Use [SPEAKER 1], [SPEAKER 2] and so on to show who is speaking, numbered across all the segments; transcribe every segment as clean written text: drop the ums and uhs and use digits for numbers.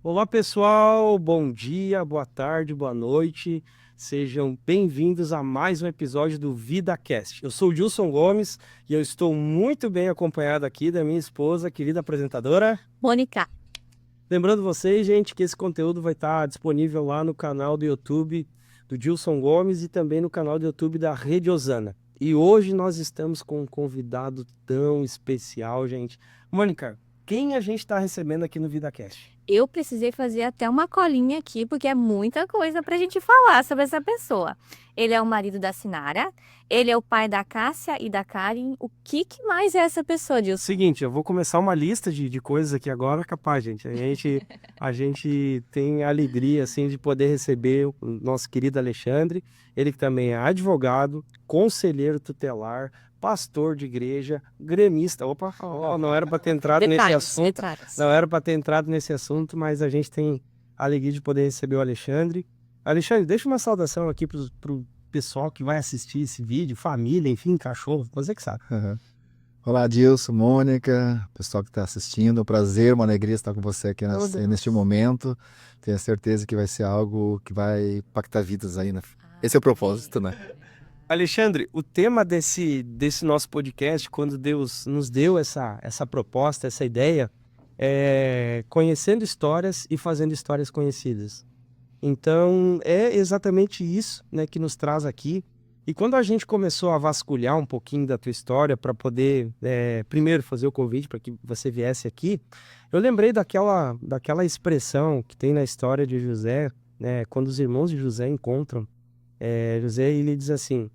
[SPEAKER 1] Olá pessoal, bom dia, boa tarde, boa noite. Sejam bem-vindos a mais um episódio do VidaCast. Eu sou o Gilson Gomes e eu estou muito bem acompanhado aqui da minha esposa, querida apresentadora.
[SPEAKER 2] Mônica,
[SPEAKER 1] Lembrando vocês, gente, que esse conteúdo vai estar disponível lá no canal do YouTube do Gilson Gomes e também no canal do YouTube da Rede Osana. E hoje nós estamos com um convidado tão especial, gente. Mônica, quem a gente está recebendo aqui no VidaCast?
[SPEAKER 2] eu precisei fazer até uma colinha aqui, porque é muita coisa pra gente falar sobre essa pessoa. Ele é o marido da Sinara, ele é o pai da Cássia e da Karen. O que mais é essa pessoa, Dilson?
[SPEAKER 1] Seguinte, eu vou começar uma lista de coisas aqui agora, capaz, gente. A gente tem a alegria, assim, de poder receber o nosso querido Alexandre, ele que também é advogado, conselheiro tutelar, pastor de igreja, gremista. Opa, ó, não era para ter entrado nesse
[SPEAKER 2] Detalhes,
[SPEAKER 1] assunto,
[SPEAKER 2] detalhes.
[SPEAKER 1] não era para ter entrado nesse assunto, mas a gente tem a alegria de poder receber o Alexandre. Alexandre, deixa uma saudação aqui pro pessoal que vai assistir esse vídeo, família, enfim, cachorro, você que sabe.
[SPEAKER 3] Aham. Olá, Dilson, Mônica, pessoal que está assistindo. É um prazer, uma alegria estar com você aqui
[SPEAKER 1] Meu Deus.
[SPEAKER 3] neste momento. Tenho certeza que vai ser algo que vai impactar vidas aí, né? Esse é o propósito, né?
[SPEAKER 1] Alexandre, o tema desse nosso podcast, quando Deus nos deu essa proposta, essa ideia, é conhecendo histórias e fazendo histórias conhecidas. Então, é exatamente isso, né, que nos traz aqui. E quando a gente começou a vasculhar um pouquinho da tua história para poder, primeiro, fazer o convite para que você viesse aqui, eu lembrei daquela expressão que tem na história de José, né, quando os irmãos de José encontram José, ele diz assim,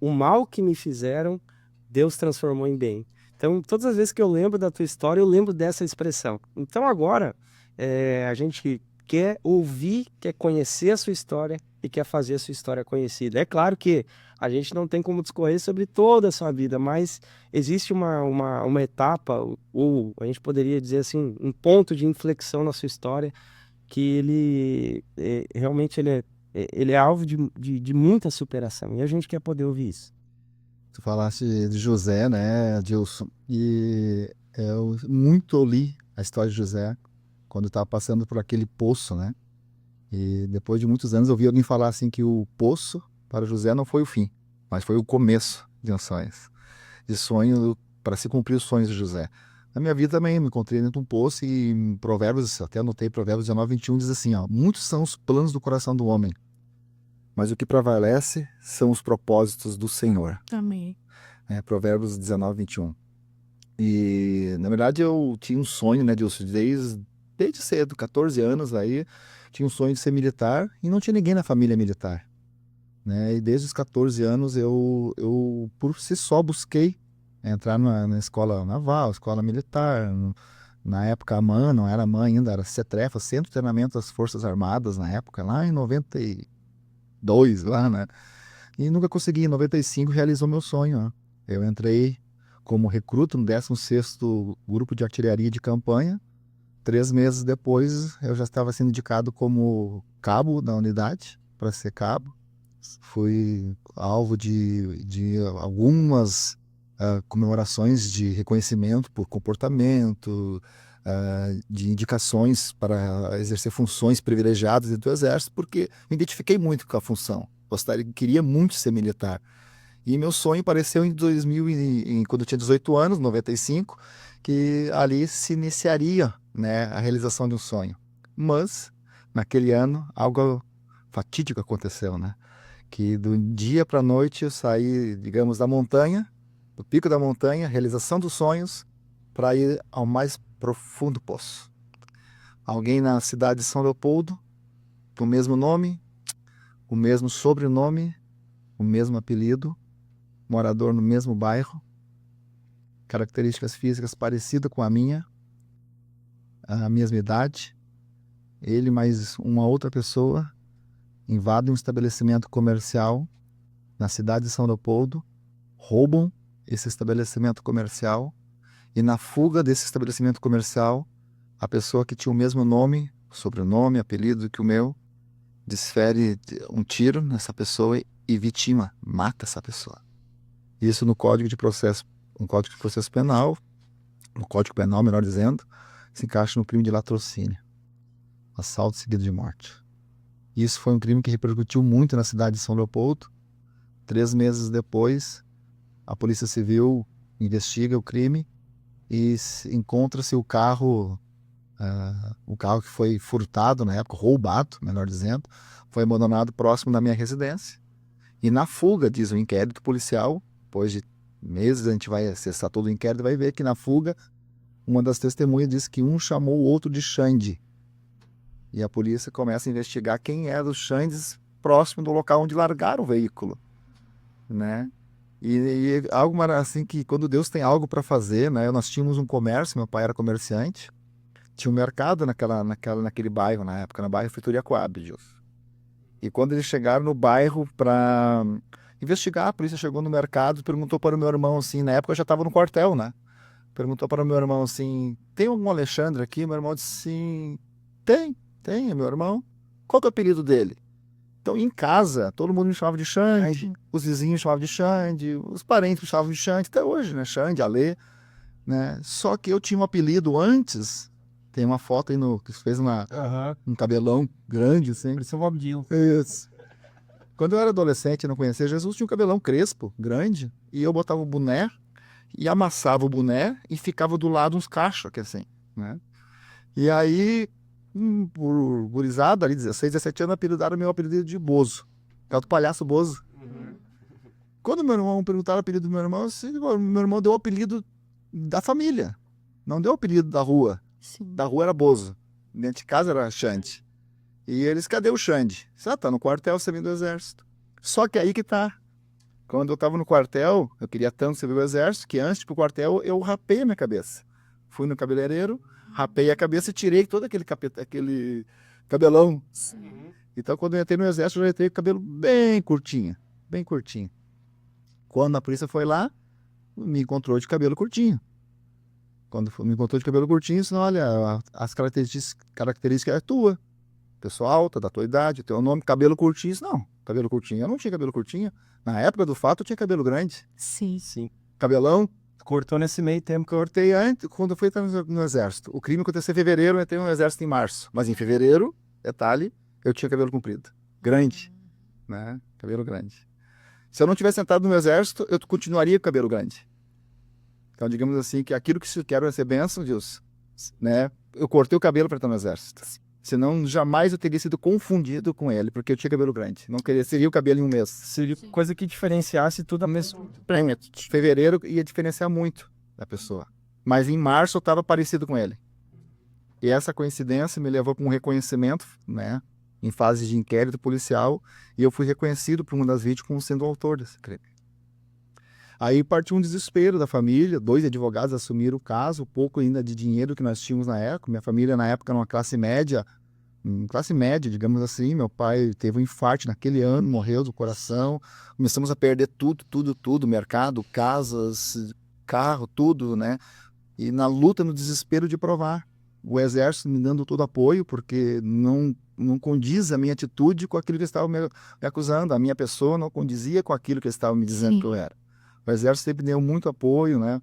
[SPEAKER 1] o mal que me fizeram, Deus transformou em bem. Então, todas as vezes que eu lembro da tua história, eu lembro dessa expressão. Então, agora, a gente quer ouvir, quer conhecer a sua história e quer fazer a sua história conhecida. É claro que a gente não tem como discorrer sobre toda a sua vida, mas existe uma etapa, ou a gente poderia dizer assim, um ponto de inflexão na sua história que realmente ele é alvo de muita superação. E a gente quer poder ouvir isso.
[SPEAKER 3] Tu falaste de José, né, Dilson? E eu muito li a história de José quando estava passando por aquele poço, né? E depois de muitos anos eu vi alguém falar assim que o poço para José não foi o fim, mas foi o começo de um sonho. De sonho para se cumprir os sonhos de José. Na minha vida também me encontrei dentro de um poço e em Provérbios, até anotei Provérbios 19:21 diz assim, ó, muitos são os planos do coração do homem, mas o que prevalece são os propósitos do Senhor.
[SPEAKER 2] Amém.
[SPEAKER 3] Provérbios 19:21. E, na verdade, eu tinha um sonho, né, desde cedo, 14 anos aí, tinha um sonho de ser militar e não tinha ninguém na família militar, né? E desde os 14 anos eu por si só busquei entrar na escola naval, escola militar. Na época a MAN, não era MAN ainda, era CETREFA, Centro de Treinamento das Forças Armadas, na época, lá em 92, lá, né? E nunca consegui. Em 95 realizou meu sonho, ó. Eu entrei como recruta no 16º Grupo de Artilharia de Campanha. 3 meses depois, eu já estava sendo indicado como cabo da unidade, para ser cabo. Fui alvo de algumas comemorações de reconhecimento por comportamento, de indicações para exercer funções privilegiadas dentro do Exército, porque me identifiquei muito com a função. Queria muito ser militar. E meu sonho apareceu em 2000, quando eu tinha 18 anos, 95, que ali se iniciaria, né, a realização de um sonho. Mas, naquele ano, algo fatídico aconteceu, né? Que do dia para a noite eu saí, digamos, da montanha, do pico da montanha, realização dos sonhos, para ir ao mais profundo poço. Alguém na cidade de São Leopoldo, com o mesmo nome, o mesmo sobrenome, o mesmo apelido, morador no mesmo bairro, características físicas parecidas com a mesma idade, ele mais uma outra pessoa invadem um estabelecimento comercial na cidade de São Leopoldo, roubam esse estabelecimento comercial e na fuga desse estabelecimento comercial, a pessoa que tinha o mesmo nome, sobrenome, apelido que o meu, desfere um tiro nessa pessoa e vitima, mata essa pessoa. Isso no Código de Processo Penal, no Código Penal, melhor dizendo, se encaixa no crime de latrocínio, assalto seguido de morte. Isso foi um crime que repercutiu muito na cidade de São Leopoldo. 3 meses depois, a Polícia Civil investiga o crime e encontra-se o carro que foi furtado na época, roubado, melhor dizendo, foi abandonado próximo da minha residência. E na fuga, diz o inquérito policial, depois de meses a gente vai acessar todo o inquérito e vai ver que na fuga, uma das testemunhas disse que um chamou o outro de Xande. E a polícia começa a investigar quem eram os Xandes próximo do local onde largaram o veículo, né? E algo assim que quando Deus tem algo para fazer, né? Nós tínhamos um comércio, meu pai era comerciante, tinha um mercado naquele bairro na época, no bairro Feitoria Coab, Deus. E quando eles chegaram no bairro para investigar, a polícia chegou no mercado e perguntou para o meu irmão assim, na época eu já estava no quartel, né? Perguntou para o meu irmão assim, tem algum Alexandre aqui? Meu irmão disse assim, tem, é meu irmão. Qual que é o apelido dele? Então, em casa, todo mundo me chamava de Xande, os vizinhos me chamavam de Xande, os parentes me chamavam de Xande, até hoje, né? Xande, Alê, né? Só que eu tinha um apelido antes, tem uma foto aí que fez um cabelão grande, assim.
[SPEAKER 1] Parecia um Bob Dylan.
[SPEAKER 3] Isso. Quando eu era adolescente e não conhecia Jesus, tinha um cabelão crespo, grande, e eu botava o boné, e amassava o boné, e ficava do lado uns cachos, aqui assim, né? E aí, por gurizada ali, 16, 17 anos, apelidaram meu apelido de Bozo. É o do palhaço Bozo. Quando meu irmão perguntaram o apelido do meu irmão, meu irmão deu o apelido da família. Não deu o apelido da rua.
[SPEAKER 2] Sim.
[SPEAKER 3] Da rua era Bozo. Dentro de casa era Xande. E eles, cadê o Xande? Tá no quartel servindo o exército. Só que aí que tá. Quando eu tava no quartel, eu queria tanto servir o exército, que antes de ir pro quartel, eu rapei a minha cabeça. Fui no cabeleireiro, rapei a cabeça e tirei todo aquele cabelão.
[SPEAKER 2] Sim.
[SPEAKER 3] Então, quando eu entrei no exército, eu já entrei com o cabelo bem curtinho. Bem curtinho. Quando a polícia foi lá, me encontrou de cabelo curtinho. Quando me encontrou de cabelo curtinho, disse, olha, as características é tua. Pessoa alta, da tua idade, teu nome, cabelo curtinho. Disse, não, cabelo curtinho. Eu não tinha cabelo curtinho. Na época do fato, eu tinha cabelo grande.
[SPEAKER 2] Sim.
[SPEAKER 1] Sim.
[SPEAKER 3] Cabelão.
[SPEAKER 1] Cortou nesse meio tempo.
[SPEAKER 3] Cortei antes, quando eu fui entrar no exército. O crime aconteceu em fevereiro, eu entrei no exército em março. Mas em fevereiro, detalhe, eu tinha cabelo comprido. Grande, né? Cabelo grande. Se eu não tivesse entrado no exército, eu continuaria com cabelo grande. Então, digamos assim, que aquilo que eu quero ser bênção, Deus, né? Eu cortei o cabelo para estar no exército. Senão, jamais eu teria sido confundido com ele, porque eu tinha cabelo grande. Não seria o cabelo em um mês.
[SPEAKER 1] Seria coisa que diferenciasse tudo a mesma.
[SPEAKER 3] Fevereiro ia diferenciar muito da pessoa. Mas em março eu estava parecido com ele. E essa coincidência me levou para um reconhecimento, né? Em fase de inquérito policial. E eu fui reconhecido por uma das vítimas como sendo o autor desse crime. Aí partiu um desespero da família. 2 advogados assumiram o caso. O pouco ainda de dinheiro que nós tínhamos na época. Minha família na época era uma classe média, digamos assim. Meu pai teve um infarto naquele ano, morreu do coração. Começamos a perder tudo, mercado, casas, carro, tudo, né? E na luta, no desespero de provar. O exército me dando todo apoio, porque não condiz a minha atitude com aquilo que eles estavam me acusando. A minha pessoa não condizia com aquilo que eles estavam me dizendo que eu era. O exército sempre deu muito apoio, né?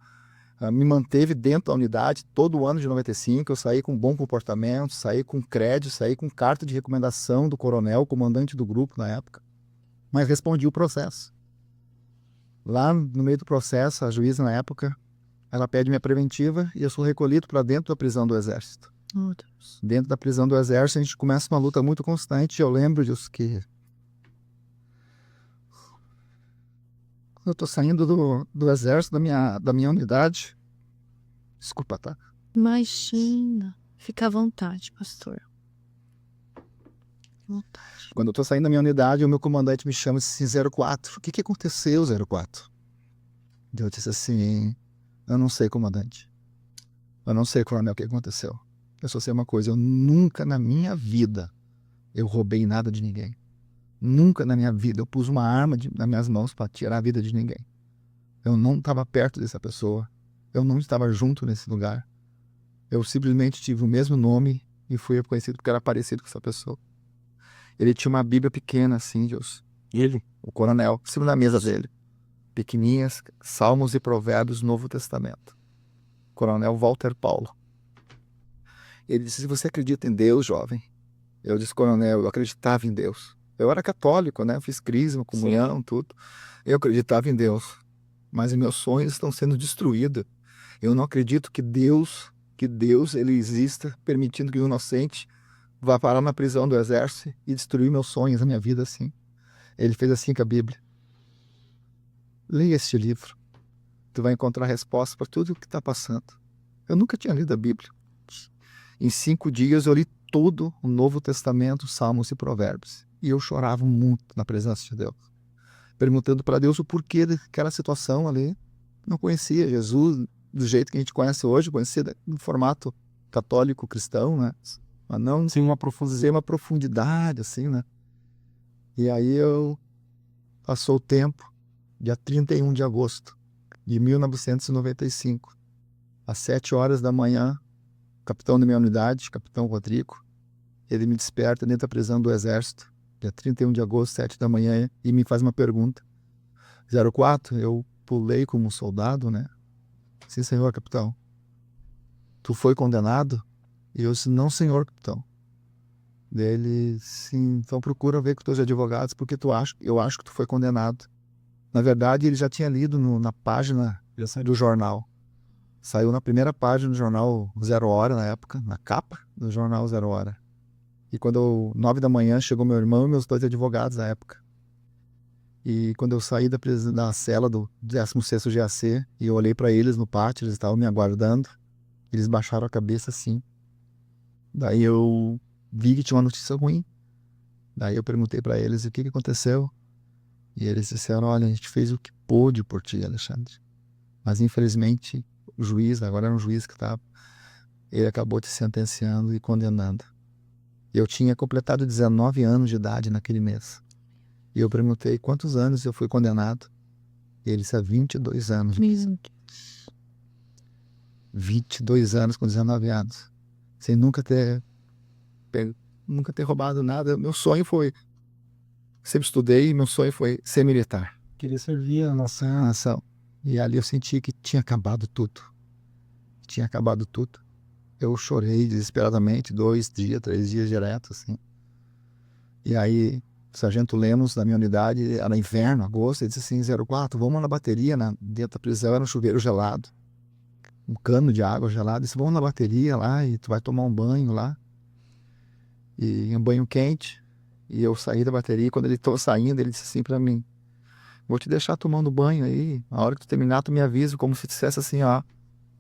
[SPEAKER 3] Me manteve dentro da unidade todo o ano de 95, eu saí com bom comportamento, saí com crédito, saí com carta de recomendação do coronel, comandante do grupo na época, mas respondi o processo. Lá no meio do processo, a juíza na época, ela pede minha preventiva e eu sou recolhido para dentro da prisão do exército.
[SPEAKER 2] Oh, Deus.
[SPEAKER 3] Dentro da prisão do exército a gente começa uma luta muito constante. Eu lembro disso que eu tô saindo do exército, da minha unidade. Desculpa, tá?
[SPEAKER 2] Imagina. Fica à vontade, pastor. Vontade.
[SPEAKER 3] Quando eu tô saindo da minha unidade, o meu comandante me chama assim, 04. O que aconteceu, 04? Eu disse assim, eu não sei, comandante. Eu não sei, coronel, o que aconteceu. Eu só sei uma coisa, eu nunca na minha vida eu roubei nada de ninguém. Nunca na minha vida eu pus uma arma nas minhas mãos para tirar a vida de ninguém. Eu não estava perto dessa pessoa. Eu não estava junto nesse lugar. Eu simplesmente tive o mesmo nome e fui reconhecido porque era parecido com essa pessoa. Ele tinha uma Bíblia pequena assim, Deus. Ele, o coronel, em cima da mesa dele. Pequeninhas, Salmos e Provérbios, Novo Testamento. Coronel Walter Paulo. Ele disse, você acredita em Deus, jovem? Eu disse, coronel, eu acreditava em Deus. Eu era católico, né? Eu fiz crisma, comunhão, tudo. Eu acreditava em Deus. Mas meus sonhos estão sendo destruídos. Eu não acredito que Deus, ele exista, permitindo que o inocente vá parar na prisão do exército e destruir meus sonhos, a minha vida assim. Ele fez assim com a Bíblia. Leia este livro. Tu vai encontrar resposta para tudo o que está passando. Eu nunca tinha lido a Bíblia. Em 5 dias eu li todo o Novo Testamento, Salmos e Provérbios. E eu chorava muito na presença de Deus. Perguntando para Deus o porquê daquela situação ali. Não conhecia Jesus do jeito que a gente conhece hoje. Conhecia no formato católico, cristão, né? Mas não sem uma profundidade, assim, né? E aí passou o tempo, dia 31 de agosto de 1995, às 7 horas da manhã, o capitão da minha unidade, capitão Rodrigo, ele me desperta dentro da prisão do exército, dia 31 de agosto, 7 da manhã, e me faz uma pergunta. 04, eu pulei como um soldado, né? Sim, senhor capitão. Tu foi condenado? E eu disse, não, senhor capitão. Dele, sim, então procura ver com os teus advogados, porque eu acho que tu foi condenado. Na verdade, ele já tinha lido na página do jornal. Saiu na primeira página do jornal 0 Hora, na época, na capa do jornal 0 Hora. E quando 9 da manhã, chegou meu irmão e meus 2 advogados na época. E quando eu saí da cela do 16º GAC, e eu olhei para eles no pátio, eles estavam me aguardando, eles baixaram a cabeça assim. Daí eu vi que tinha uma notícia ruim. Daí eu perguntei para eles o que aconteceu. E eles disseram, olha, a gente fez o que pôde por ti, Alexandre. Mas infelizmente o juiz, agora era um juiz que estava, ele acabou te sentenciando e condenando. Eu tinha completado 19 anos de idade naquele mês. E eu perguntei quantos anos eu fui condenado. E ele disse, 22 anos. 22 anos com 19 anos. Sem nunca ter roubado nada. Meu sonho foi... Sempre estudei, meu sonho foi ser militar.
[SPEAKER 1] Queria servir a
[SPEAKER 3] nação. E ali eu senti que tinha acabado tudo. Tinha acabado tudo. Eu chorei desesperadamente, 2 dias, 3 dias direto, assim. E aí, o sargento Lemos, da minha unidade, era inverno, agosto, ele disse assim, 04, vamos na bateria, dentro da prisão era um chuveiro gelado. Um cano de água gelada. Ele disse, vamos na bateria lá e tu vai tomar um banho lá. E um banho quente. E eu saí da bateria, e quando ele estava saindo, ele disse assim pra mim, vou te deixar tomando banho aí, a hora que tu terminar, tu me avisa, como se dissesse assim, ó,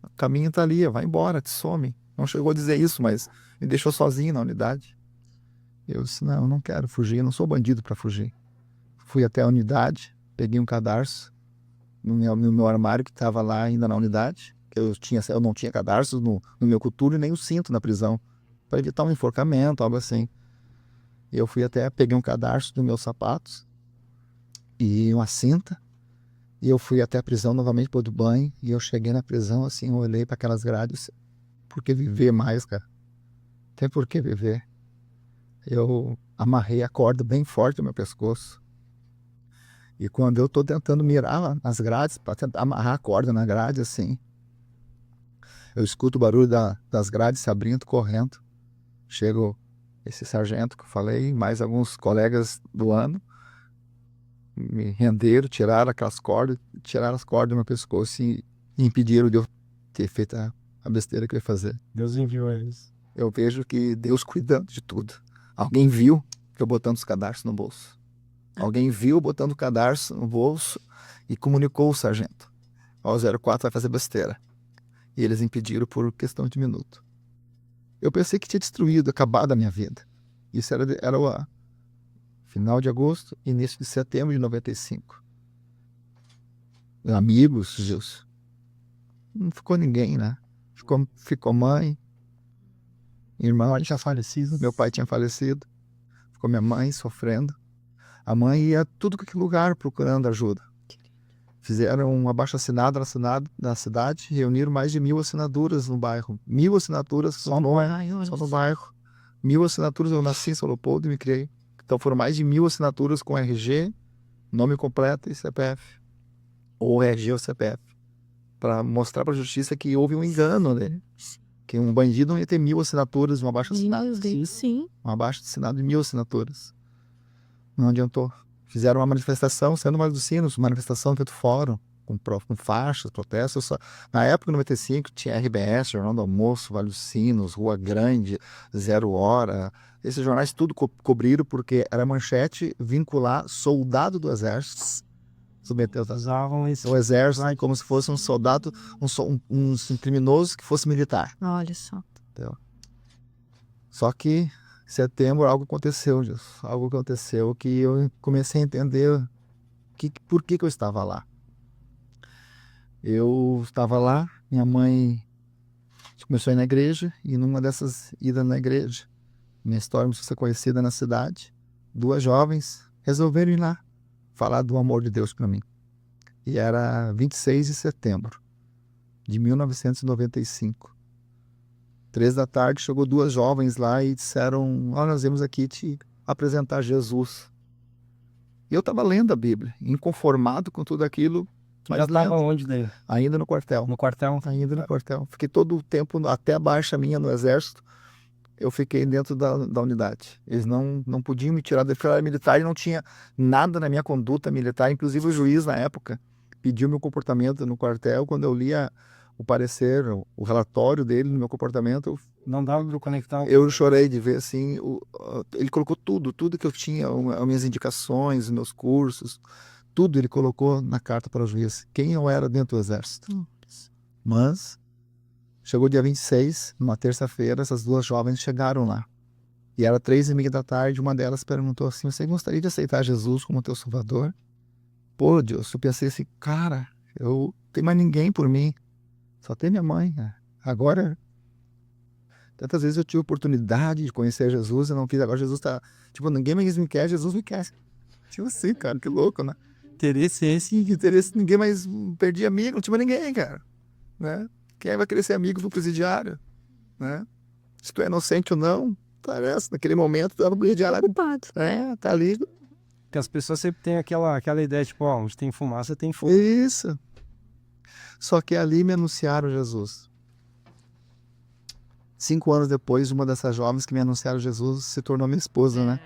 [SPEAKER 3] o caminho tá ali, vai embora, te some. Não chegou a dizer isso, mas me deixou sozinho na unidade. Eu disse, não, eu não quero fugir, eu não sou bandido para fugir. Fui até a unidade, peguei um cadarço no meu armário que estava lá ainda na unidade, que eu não tinha cadarço no meu coturno e nem o cinto na prisão, para evitar um enforcamento, algo assim. Eu fui até, peguei um cadarço dos meus sapatos e uma cinta, e eu fui até a prisão novamente para o banho, e eu cheguei na prisão, assim, eu olhei para aquelas grades, por que viver mais, cara? Tem por que viver. Eu amarrei a corda bem forte no meu pescoço, e quando eu tô tentando mirar nas grades, para tentar amarrar a corda na grade, assim, eu escuto o barulho das grades se abrindo, correndo, chego esse sargento que eu falei, mais alguns colegas do ano, me renderam, tiraram aquelas cordas, tiraram as cordas do meu pescoço e impediram de eu ter feito a besteira que eu ia fazer.
[SPEAKER 1] Deus enviou eles.
[SPEAKER 3] Eu vejo que Deus cuidando de tudo. Alguém viu que eu botando os cadarços no bolso. Alguém viu botando o cadarço no bolso e comunicou o sargento. Ó, o 04 vai fazer besteira. E eles impediram por questão de minuto. Eu pensei que tinha destruído, acabado a minha vida. Isso era o final de agosto, início de setembro de 95. Amigos, Gilson. Não ficou ninguém, né? Ficou mãe, irmão tinha falecido, meu pai tinha falecido. Ficou minha mãe sofrendo. A mãe ia a tudo que lugar procurando ajuda. Fizeram um abaixo-assinado na cidade, reuniram mais de 1000 assinaturas no bairro. 1000 assinaturas só no bairro. 1000 assinaturas, eu nasci em São Leopoldo e me criei. Então foram mais de 1000 assinaturas com RG, nome completo e CPF. Ou RG ou CPF. Para mostrar para a justiça que houve um engano, né? Que um bandido não ia ter 1.000 assinaturas, um abaixo-assinado.
[SPEAKER 2] Sim.
[SPEAKER 3] Um abaixo-assinado de 1.000 assinaturas. Não adiantou. Fizeram uma manifestação, sendo mais dos Sinos, manifestação feito fórum, com faixas, protestos. Na época, em 95, tinha RBS, Jornal do Almoço, Vale dos Sinos, Rua Grande, Zero Hora. Esses jornais tudo cobriram porque era manchete vincular soldado do exército. Submeteu
[SPEAKER 1] Usavam esse.
[SPEAKER 3] o exército como se fosse um soldado, um criminoso que fosse militar.
[SPEAKER 2] Olha só.
[SPEAKER 3] Entendeu? Só que em setembro algo aconteceu, Jesus. Algo aconteceu que eu comecei a entender por que eu estava lá. Eu estava lá, minha mãe começou a ir na igreja, e numa dessas idas na igreja, minha história começou a ser conhecida na cidade, 2 jovens resolveram ir lá falar do amor de Deus para mim. E era 26 de setembro de 1995. 3 da tarde, chegou 2 jovens lá e disseram: nós viemos aqui te apresentar Jesus. E eu estava lendo a Bíblia, inconformado com tudo aquilo.
[SPEAKER 1] Tu já estava onde daí?
[SPEAKER 3] Ainda no quartel.
[SPEAKER 1] No quartel?
[SPEAKER 3] Ainda no quartel. Fiquei todo o tempo, até a baixa minha no exército, eu fiquei dentro da unidade. Eles não podiam me tirar da filar militar e não tinha nada na minha conduta militar. Inclusive o juiz, na época, pediu meu comportamento no quartel. Quando eu lia o parecer, o relatório dele no meu comportamento,
[SPEAKER 1] Não dava para conectar.
[SPEAKER 3] eu chorei de ver assim. Ele colocou tudo que eu tinha, as minhas indicações, os meus cursos, tudo ele colocou na carta para o juiz, quem eu era dentro do exército. Mas chegou dia 26, numa terça-feira, essas 2 jovens chegaram lá. E era 3:30 da tarde, uma delas perguntou assim: você gostaria de aceitar Jesus como teu salvador? Pô, Deus, eu pensei assim, cara, eu não tenho mais ninguém por mim. Só tem minha mãe. Agora, tantas vezes eu tive a oportunidade de conhecer Jesus, eu não quis. Agora Jesus tá, tipo, ninguém mais me quer, Jesus me quer. Tipo assim, cara, que louco, né?
[SPEAKER 1] Interesse esse.
[SPEAKER 3] Interesse, ninguém mais, perdi amigo, não tinha mais ninguém, cara, né? Quem vai querer ser amigo do presidiário, né? Se tu é inocente ou não, parece, naquele momento, tu tá no presidiário.
[SPEAKER 2] Culpado.
[SPEAKER 3] Tá ali.
[SPEAKER 1] Porque as pessoas sempre têm aquela ideia, tipo, ó, onde tem fumaça, tem fogo.
[SPEAKER 3] Isso. Só que ali me anunciaram Jesus. 5 anos depois, uma dessas jovens que me anunciaram Jesus se tornou minha esposa, né?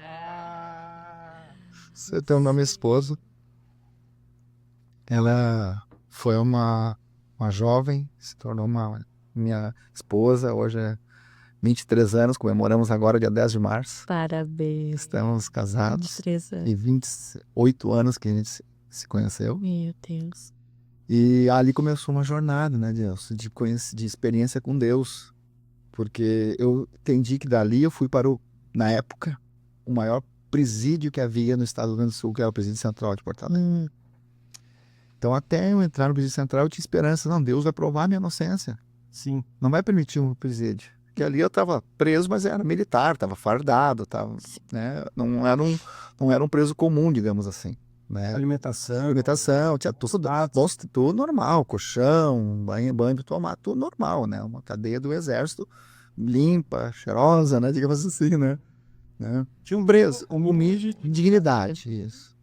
[SPEAKER 3] Se tornou minha esposa. Ela foi uma jovem, se tornou minha esposa. Hoje é 23 anos, comemoramos agora dia 10 de março.
[SPEAKER 2] Parabéns.
[SPEAKER 3] Estamos casados.
[SPEAKER 2] 23 anos.
[SPEAKER 3] E 28 anos que a gente se conheceu.
[SPEAKER 2] Meu Deus.
[SPEAKER 3] E ali começou uma jornada, né, de experiência com Deus. Porque eu entendi que dali eu fui para na época, o maior presídio que havia no estado do Rio Grande do Sul, que é o Presídio Central de Porto Alegre. Então, até eu entrar no Presídio Central, eu tinha esperança. Não, Deus vai provar a minha inocência.
[SPEAKER 1] Sim.
[SPEAKER 3] Não vai permitir um presídio. Porque ali eu estava preso, mas era militar, estava fardado, né? Não era um preso comum, digamos assim. Né? Alimentação, tinha tudo normal, colchão, banho de tomar, tudo normal, né? Uma cadeia do exército limpa, cheirosa, né? Digamos assim, né? Tinha um preso, humilde, dignidade, isso.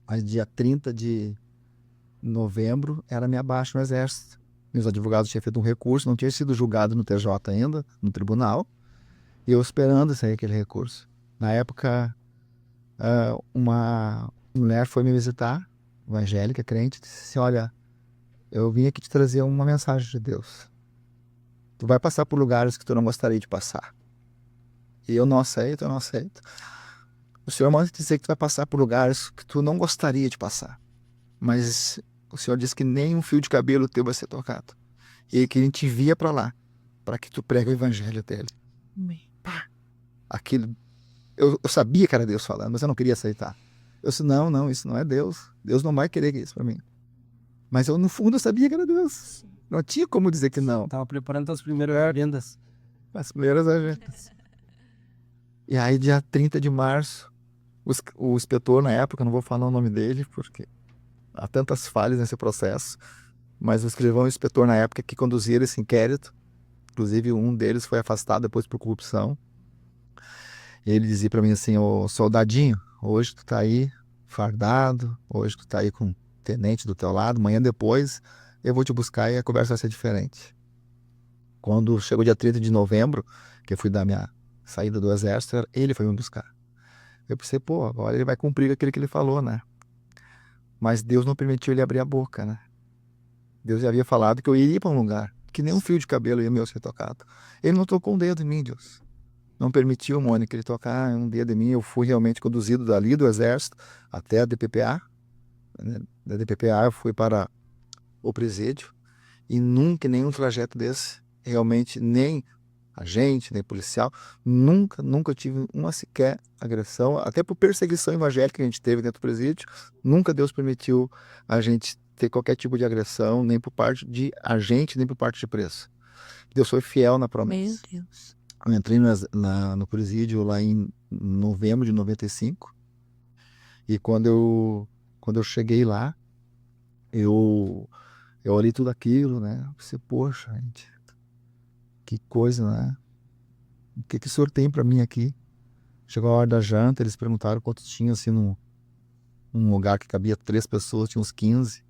[SPEAKER 3] Mas dia 30 de novembro era minha baixa no exército. Meus advogados tinham feito um recurso, não tinha sido julgado no TJ ainda, no tribunal, e eu esperando sair aquele recurso. Na época, uma mulher foi me visitar, evangélica, crente, disse assim: olha, eu vim aqui te trazer uma mensagem de Deus. Tu vai passar por lugares que tu não gostaria de passar. E eu não aceito. O Senhor manda dizer que tu vai passar por lugares que tu não gostaria de passar. Mas o Senhor disse que nem um fio de cabelo teu vai ser tocado. E que a gente envia para lá, para que tu pregue o evangelho dele. Aquilo, eu sabia que era Deus falando, mas eu não queria aceitar. Eu disse: não, isso não é Deus. Deus não vai querer isso para mim. Mas eu, no fundo, eu sabia que era Deus. Não tinha como dizer que não.
[SPEAKER 1] Tava preparando as primeiras agendas.
[SPEAKER 3] As primeiras agendas. E aí, dia 30 de março, o inspetor, na época, não vou falar o nome dele, porque há tantas falhas nesse processo, mas o escrivão e o inspetor, na época, que conduziram esse inquérito, inclusive um deles foi afastado depois por corrupção, e ele dizia para mim assim: ô soldadinho, hoje tu tá aí fardado, hoje tu tá aí com um tenente do teu lado, amanhã depois eu vou te buscar e a conversa vai ser diferente. Quando chegou dia 30 de novembro, que eu fui dar minha saída do exército, ele foi me buscar. Eu pensei, pô, agora ele vai cumprir aquilo que ele falou, né? Mas Deus não permitiu ele abrir a boca, né? Deus já havia falado que eu iria para um lugar, que nem um fio de cabelo ia meu ser tocado. Ele não tocou um dedo em mim, Deus. Não permitiu, Mônica, ele tocar um dedo em mim. Eu fui realmente conduzido dali do exército até a DPPA. Né? Da DPPA eu fui para o presídio. E nunca, em nenhum trajeto desse, realmente, nem agente, nem policial, nunca tive uma sequer agressão, até por perseguição evangélica que a gente teve dentro do presídio, nunca Deus permitiu a gente ter qualquer tipo de agressão, nem por parte de agente, nem por parte de preso. Deus foi fiel na promessa.
[SPEAKER 2] Meu Deus.
[SPEAKER 3] Eu entrei no presídio lá em novembro de 95, e quando eu cheguei lá, eu olhei tudo aquilo, né? Eu pensei, poxa, gente, que coisa, né? O que o senhor tem para mim aqui? Chegou a hora da janta, eles perguntaram quantos tinha, assim, num lugar que cabia 3 pessoas, tinha uns 15.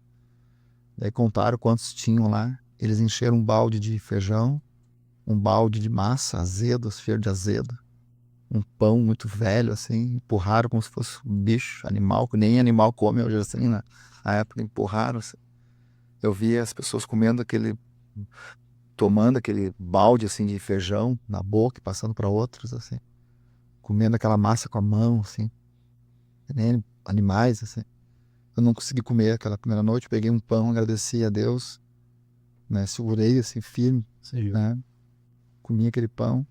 [SPEAKER 3] Daí contaram quantos tinham lá. Eles encheram um balde de feijão, um balde de massa, azedo, cheiro de azedo. Um pão muito velho, assim, empurraram como se fosse um bicho, animal, que nem animal come hoje, assim, na época, empurraram, assim. Eu via as pessoas tomando aquele balde, assim, de feijão na boca e passando para outros, assim. Comendo aquela massa com a mão, assim. Nem animais, assim. Eu não consegui comer aquela primeira noite, peguei um pão, agradeci a Deus, né? Segurei, assim, firme, né? Comi aquele pão.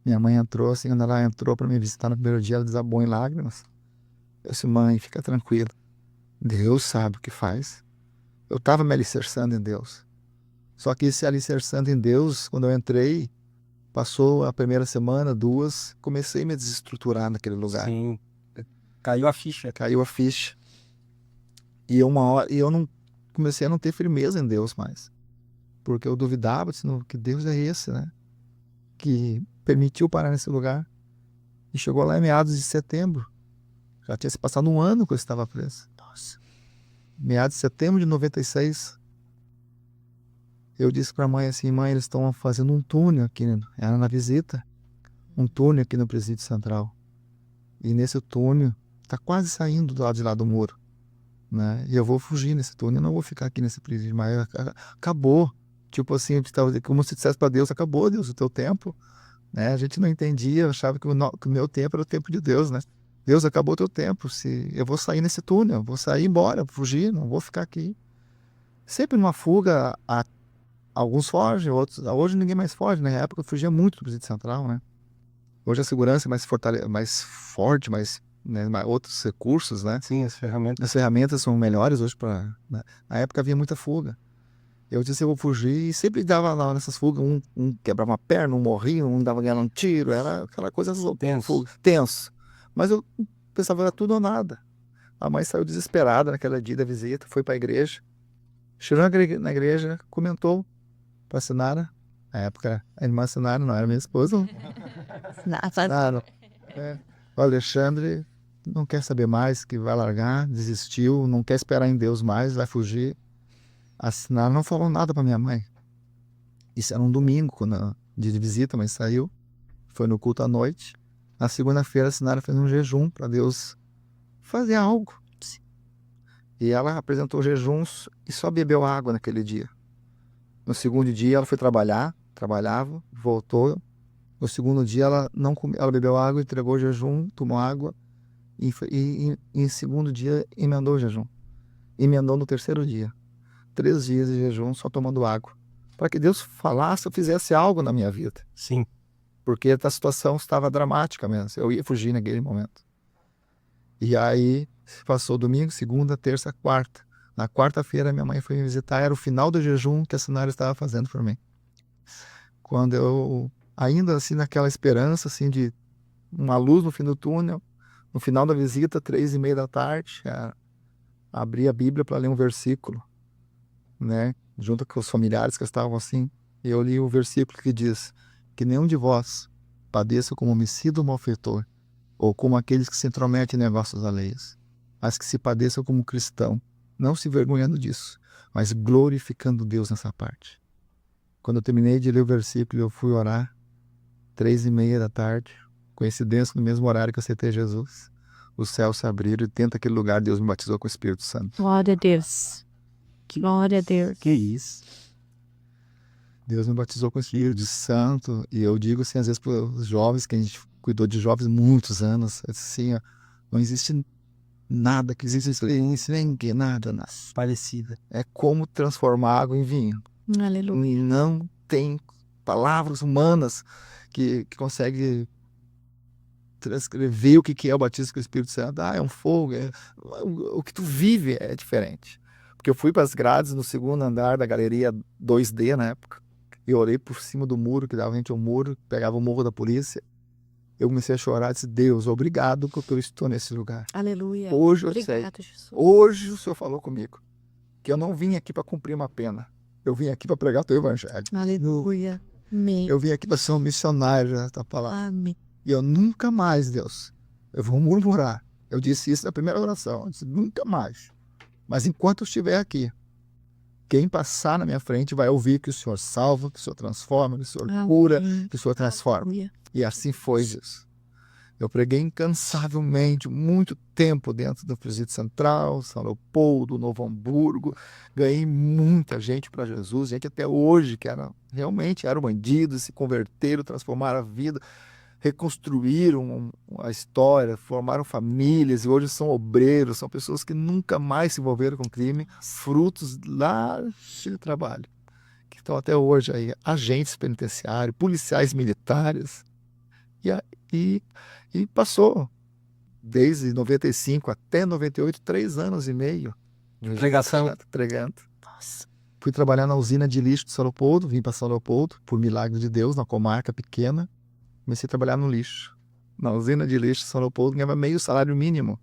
[SPEAKER 3] Minha mãe entrou, assim, quando ela entrou para me visitar no primeiro dia, ela desabou em lágrimas. Eu disse, mãe, fica tranquila. Deus sabe o que faz. Eu estava me alicerçando em Deus. Só que esse alicerçando em Deus, quando eu entrei, passou a primeira semana, 2, comecei a me desestruturar naquele lugar.
[SPEAKER 1] Sim. Caiu a ficha.
[SPEAKER 3] Caiu a ficha. E eu não comecei a não ter firmeza em Deus mais. Porque eu duvidava, disse, que Deus é esse, né? Que permitiu parar nesse lugar. E chegou lá em meados de setembro. Já tinha se passado um ano que eu estava preso. Nossa. Meados de setembro de 96. Eu disse para a mãe assim, mãe, eles estão fazendo um túnel aqui, era na visita, um túnel aqui no Presídio Central. E nesse túnel, tá quase saindo do lado de lá do muro, né? E eu vou fugir nesse túnel, eu não vou ficar aqui nesse presídio, mas acabou. Tipo assim, como se dissesse para Deus, acabou, Deus, o teu tempo, né? A gente não entendia, achava que o meu tempo era o tempo de Deus, né? Deus, acabou o teu tempo, eu vou sair nesse túnel, eu vou sair embora, fugir, não vou ficar aqui. Sempre numa fuga, alguns fogem, outros. Hoje ninguém mais foge, né? Na época eu fugia muito do Presídio Central, né? Hoje a segurança é mais forte, né? Outros recursos, né?
[SPEAKER 1] Sim, as ferramentas.
[SPEAKER 3] As ferramentas são melhores hoje para. Né? Na época havia muita fuga. Eu disse, eu vou fugir, e sempre dava lá nessas fugas, um quebrava uma perna, um morria, um dava ganhando um tiro, era aquela coisa tenso. Mas eu pensava, era tudo ou nada. A mãe saiu desesperada naquela dia da visita, foi para a igreja, chegou na igreja, comentou para a Sinara, na época a irmã Sinara não era minha esposa. Não. O Alexandre não quer saber mais, que vai largar, desistiu, não quer esperar em Deus mais, vai fugir. A Sinara não falou nada para minha mãe. Isso era um domingo, dia de visita, mas saiu, foi no culto à noite. Na segunda-feira a Sinara fez um jejum para Deus fazer algo. E ela apresentou jejuns e só bebeu água naquele dia. No segundo dia ela foi trabalhava, voltou. No segundo dia ela não comeu, ela bebeu água, entregou o jejum, tomou água e em segundo dia emendou o jejum. Emendou no terceiro dia. 3 dias de jejum só tomando água. Para que Deus falasse ou fizesse algo na minha vida.
[SPEAKER 1] Sim.
[SPEAKER 3] Porque a situação estava dramática mesmo. Eu ia fugir naquele momento. E aí passou domingo, segunda, terça, quarta. Na quarta-feira minha mãe foi me visitar, era o final do jejum que a Sinara estava fazendo por mim. Quando eu, ainda assim naquela esperança assim de uma luz no fim do túnel, no final da visita, 3:30 da tarde, abri a Bíblia para ler um versículo, né, junto com os familiares que estavam assim, e eu li o versículo que diz que nenhum de vós padeça como homicida ou malfeitor, ou como aqueles que se intrometem em negócios alheios, mas que se padeça como cristão, não se vergonhando disso, mas glorificando Deus nessa parte. Quando eu terminei de ler o versículo, eu fui orar, 3:30 da tarde, coincidência, no mesmo horário que eu aceitei Jesus. Os céus se abriram e dentro daquele lugar Deus me batizou com o Espírito Santo.
[SPEAKER 2] Glória a Deus. Glória a Deus.
[SPEAKER 1] Que isso.
[SPEAKER 3] Deus me batizou com o Espírito Santo. E eu digo assim, às vezes, para os jovens, que a gente cuidou de jovens muitos anos, assim, ó, não existe nada que existe experiência, nem que nada.
[SPEAKER 1] Parecida.
[SPEAKER 3] É como transformar água em vinho.
[SPEAKER 2] Aleluia.
[SPEAKER 3] E não tem palavras humanas que conseguem transcrever o que é o batismo com o Espírito Santo. É um fogo. O que tu vive é diferente. Porque eu fui para as grades no segundo andar da galeria 2D na época. Eu olhei por cima do muro, que dava frente ao muro, pegava o morro da polícia. Eu comecei a chorar e disse, Deus, obrigado porque eu estou nesse lugar.
[SPEAKER 2] Aleluia.
[SPEAKER 3] Hoje eu sei.
[SPEAKER 2] Obrigado, Jesus.
[SPEAKER 3] Hoje o Senhor falou comigo que eu não vim aqui para cumprir uma pena. Eu vim aqui para pregar o teu evangelho.
[SPEAKER 2] Aleluia. Amém.
[SPEAKER 3] Eu vim aqui para ser um missionário da tua palavra.
[SPEAKER 2] Amém.
[SPEAKER 3] E eu nunca mais, Deus, eu vou murmurar. Eu disse isso na primeira oração. Eu disse, nunca mais. Mas enquanto eu estiver aqui, quem passar na minha frente vai ouvir que o Senhor salva, que o Senhor transforma, que o Senhor cura, que o Senhor transforma. E assim foi, Jesus. Eu preguei incansavelmente, muito tempo dentro do Presídio Central, São Leopoldo, Novo Hamburgo. Ganhei muita gente para Jesus, gente até hoje que realmente eram bandidos, se converteram, transformaram a vida, reconstruíram a história, formaram famílias e hoje são obreiros, são pessoas que nunca mais se envolveram com crime, frutos lá de trabalho, que estão até hoje aí, agentes penitenciários, policiais militares. E passou, desde 95 até 98, 3 anos e meio.
[SPEAKER 1] Pregação.
[SPEAKER 3] Pregando.
[SPEAKER 2] Nossa.
[SPEAKER 3] Fui trabalhar na usina de lixo de São Leopoldo, vim para São Leopoldo, por milagre de Deus, na comarca pequena. Comecei a trabalhar no lixo. Na usina de lixo de São Leopoldo, ganhava meio salário mínimo.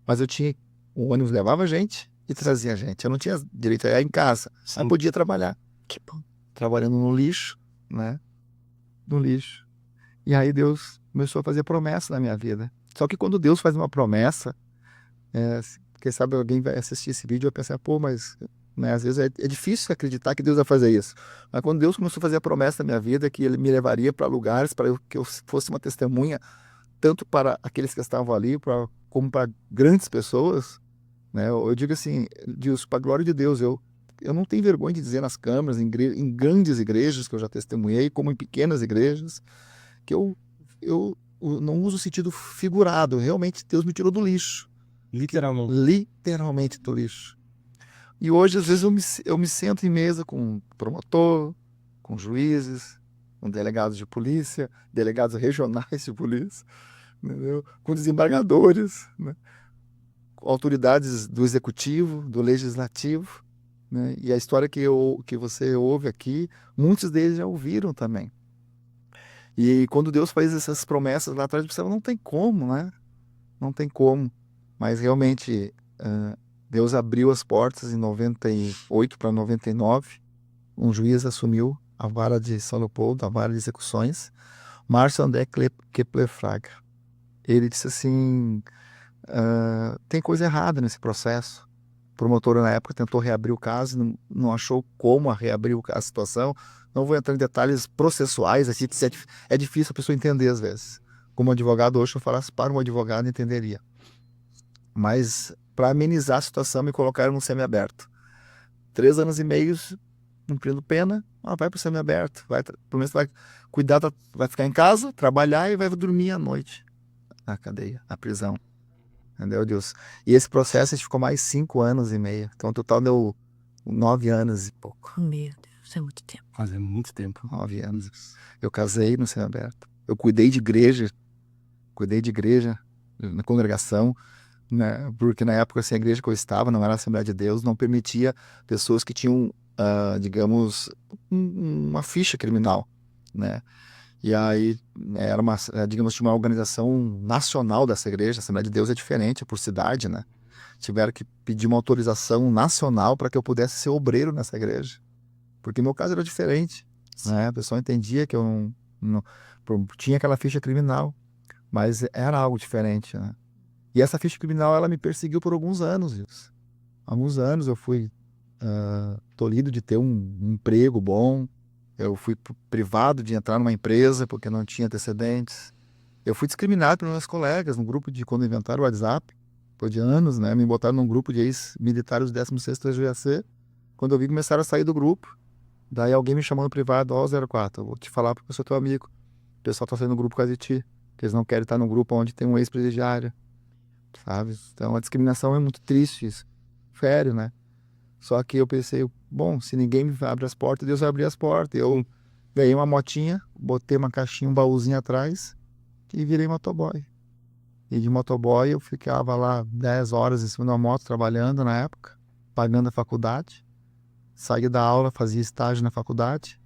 [SPEAKER 3] Mas o ônibus levava gente e trazia gente. Eu não tinha direito a ir em casa, mas podia trabalhar.
[SPEAKER 2] Que bom.
[SPEAKER 3] Trabalhando no lixo, né? No lixo. E aí Deus começou a fazer promessa na minha vida. Só que quando Deus faz uma promessa, quem sabe alguém vai assistir esse vídeo e vai pensar, pô, mas né, às vezes é difícil acreditar que Deus vai fazer isso. Mas quando Deus começou a fazer a promessa na minha vida, que Ele me levaria para lugares para que eu fosse uma testemunha, tanto para aqueles que estavam ali, como para grandes pessoas, né? Eu digo assim, Deus, para a glória de Deus, eu não tenho vergonha de dizer nas câmeras, em grandes igrejas que eu já testemunhei, como em pequenas igrejas, que eu não uso o sentido figurado. Realmente Deus me tirou do lixo. Literalmente do lixo. E hoje, às vezes, eu me sento em mesa com promotor, com juízes, com delegados de polícia, delegados regionais de polícia, entendeu? Com desembargadores, né? Com autoridades do executivo, do legislativo, né? E a história que você ouve aqui, muitos deles já ouviram também. E quando Deus faz essas promessas lá atrás, você não tem como, né? Não tem como. Mas realmente, Deus abriu as portas em 98 para 99. Um juiz assumiu a vara de São Leopoldo, a vara de execuções, Márcio André Kepler Fraga. Ele disse assim, tem coisa errada nesse processo. O promotor na época tentou reabrir o caso, não achou como reabrir a situação. Não vou entrar em detalhes processuais, assim, é difícil a pessoa entender às vezes. Como advogado, hoje, se eu falasse para um advogado, entenderia. Mas, para amenizar a situação, me colocaram no semiaberto. 3 anos e meio, cumprindo pena, vai para o semiaberto. Pelo menos vai cuidar, vai ficar em casa, trabalhar e vai dormir à noite. Na cadeia, na prisão. Entendeu, Deus? E esse processo ficou mais 5 anos e meio. Então, o total deu 9 anos e pouco.
[SPEAKER 2] Meu Deus, é muito tempo.
[SPEAKER 1] Faz muito tempo.
[SPEAKER 3] 9 anos. Eu casei no semiaberto. Eu cuidei de igreja na congregação, né? Porque na época assim, a igreja que eu estava, não era a Assembleia de Deus, não permitia pessoas que tinham, digamos, uma ficha criminal, né? E aí era digamos, tinha uma organização nacional dessa igreja. A Assembleia de Deus é diferente, é por cidade, né? Tiveram que pedir uma autorização nacional para que eu pudesse ser obreiro nessa igreja. Porque meu caso era diferente, né? A pessoa entendia que eu não tinha aquela ficha criminal, mas era algo diferente, né? E essa ficha criminal, ela me perseguiu por alguns anos. Isso. Alguns anos eu fui tolhido de ter um emprego bom, Eu fui privado de entrar numa empresa porque não tinha antecedentes. Eu fui discriminado pelos meus colegas no grupo de quando inventaram o WhatsApp, depois de anos, né? Me botaram num grupo de ex-militares do 16º GAC. Quando eu vi, começaram a sair do grupo. Daí alguém me chamou no privado, ó, 04, eu vou te falar porque eu sou teu amigo. O pessoal tá saindo do grupo por causa de ti. Que eles não querem estar num grupo onde tem um ex-presidiário, sabe? Então a discriminação é muito triste isso. Sério, né? Só que eu pensei, bom, se ninguém me abre as portas, Deus vai abrir as portas. Eu ganhei uma motinha, botei uma caixinha, um baúzinho atrás e virei motoboy. E de motoboy eu ficava lá 10 horas em cima de uma moto, trabalhando na época, pagando a faculdade. Saía da aula, fazia estágio na faculdade,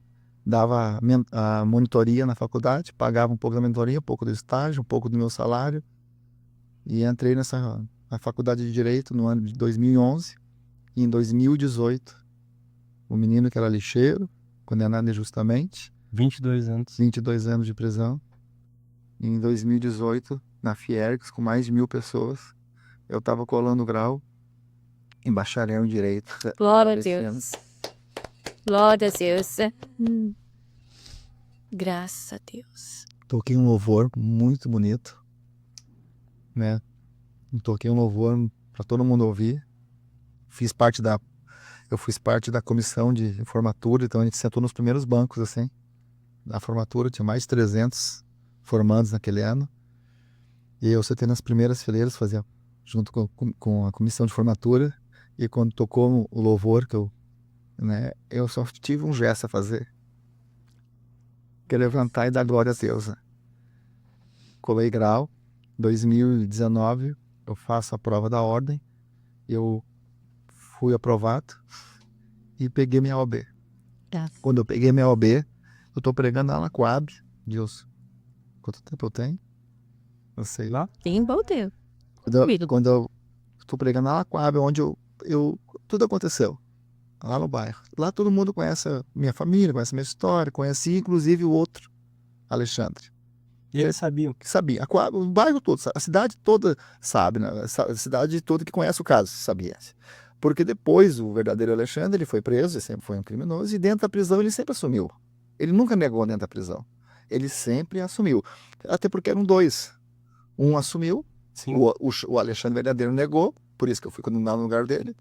[SPEAKER 3] dava a monitoria na faculdade, pagava um pouco da monitoria, um pouco do estágio, um pouco do meu salário. E entrei na faculdade de Direito no ano de 2011. E em 2018, o menino que era lixeiro, condenado injustamente,
[SPEAKER 1] 22 anos.
[SPEAKER 3] 22 anos de prisão. E em 2018, na Fiergs, com mais de 1.000 pessoas, eu estava colando grau em bacharel em Direito.
[SPEAKER 2] Glória a
[SPEAKER 3] Esse ano.
[SPEAKER 2] Deus. Glória a Deus. Graças a Deus.
[SPEAKER 3] Toquei um louvor muito bonito, né? Toquei um louvor para todo mundo ouvir. Eu fiz parte da comissão de formatura, então a gente sentou nos primeiros bancos, assim. Na formatura tinha mais de 300 formandos naquele ano. E eu sentei nas primeiras fileiras, fazia junto com a comissão de formatura. E quando tocou o louvor, eu só tive um gesto a fazer. Que é levantar e dar glória a Deus, né? Colei grau. 2019, eu faço a prova da ordem. Eu fui aprovado e peguei minha OAB. Quando eu peguei minha OAB, eu tô pregando lá na Coab. Deus, quanto tempo eu tenho? Eu sei lá.
[SPEAKER 2] Tem bom Deus.
[SPEAKER 3] Quando eu tô pregando lá na Coab, onde tudo aconteceu. Lá no bairro. Lá todo mundo conhece a minha família, conhece a minha história, conhece inclusive o outro, Alexandre.
[SPEAKER 1] E eles sabiam.
[SPEAKER 3] Que sabia. A Coab, o bairro todo, a cidade toda sabe, né? A cidade toda que conhece o caso sabia. Porque depois o verdadeiro Alexandre, ele foi preso, ele sempre foi um criminoso, e dentro da prisão ele sempre assumiu. Ele nunca negou dentro da prisão. Ele sempre assumiu. Até porque eram dois. Um assumiu, o Alexandre verdadeiro negou, por isso que eu fui condenado no lugar dele.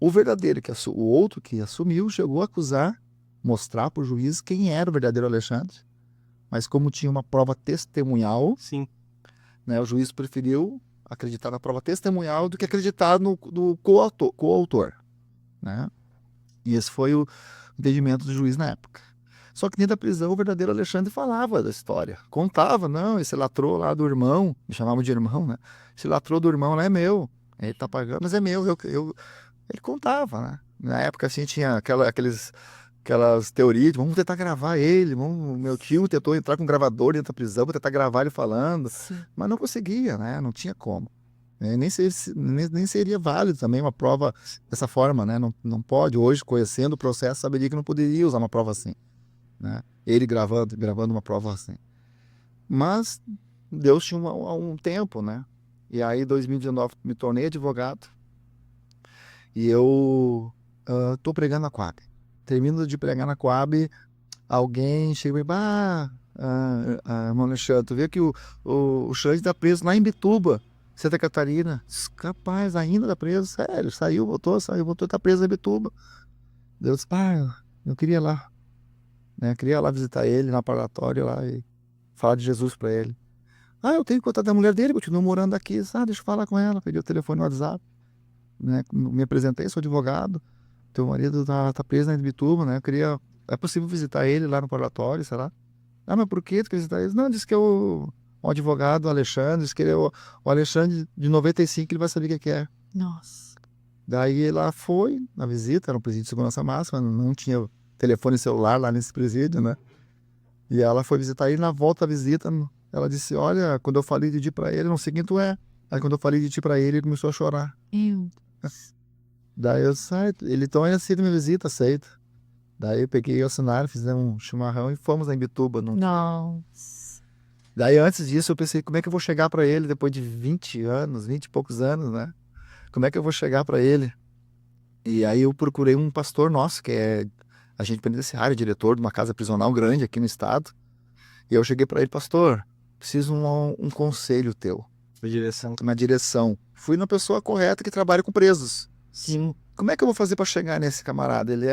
[SPEAKER 3] O verdadeiro, o outro que assumiu, chegou a acusar, mostrar para o juiz quem era o verdadeiro Alexandre. Mas como tinha uma prova testemunhal, né, o juiz preferiu acreditar na prova testemunhal do que acreditar no coautor, né? E esse foi o entendimento do juiz na época. Só que dentro da prisão o verdadeiro Alexandre falava da história, contava, não, esse latrô lá do irmão, me chamavam de irmão, né? Esse latrô do irmão lá é meu, ele tá pagando, mas é meu, ele contava, né? Na época assim tinha aquelas teorias de vamos tentar gravar ele, meu tio tentou entrar com um gravador dentro da prisão para tentar gravar ele falando, mas não conseguia, né? Não tinha como. Nem seria válido também uma prova dessa forma, né? Não pode, hoje, conhecendo o processo, saberia que não poderia usar uma prova assim, né? Ele gravando uma prova assim. Mas Deus tinha um tempo, né? E aí, em 2019, me tornei advogado e eu tô pregando na Coab. Termino de pregar na Coab, alguém chega e irmão Alexandre, tu vê que o Xande tá preso lá em Bituba, Santa Catarina. Capaz, ainda tá preso, sério, saiu, voltou, tá preso em Bituba. Deus, eu queria ir lá, né? Eu queria ir lá visitar ele, na parlatório lá e falar de Jesus pra ele. Eu tenho que contar da mulher dele, continuo morando aqui, deixa eu falar com ela, peguei o telefone no WhatsApp, né? Me apresentei, sou advogado. Teu marido tá preso na Bituba, né? É possível visitar ele lá no parlatório, sei lá. Mas por que tu quer visitar ele? Não, disse que é o advogado, o Alexandre, disse que ele é o Alexandre de 95, ele vai saber o que é.
[SPEAKER 2] Nossa.
[SPEAKER 3] Daí ela foi na visita, era um presídio de segurança máxima, não tinha telefone celular lá nesse presídio, né? E ela foi visitar ele, na volta da visita, ela disse, olha, quando eu falei de ti pra ele, não sei quem tu é. Aí quando eu falei de ti pra ele começou a chorar. Daí eu disse, então ele aceita minha visita, aceita. Daí eu peguei o cenário, fizemos um chimarrão e fomos lá em Bituba.
[SPEAKER 2] Nossa.
[SPEAKER 3] Daí antes disso eu pensei, como é que eu vou chegar pra ele depois de 20 e poucos anos, né? Como é que eu vou chegar pra ele? E aí eu procurei um pastor nosso, que é agente penitenciário, diretor de uma casa prisional grande aqui no estado. E eu cheguei para ele, pastor, preciso um conselho teu. Uma direção. Fui na pessoa correta que trabalha com presos.
[SPEAKER 1] Sim.
[SPEAKER 3] Como é que eu vou fazer para chegar nesse camarada? Ele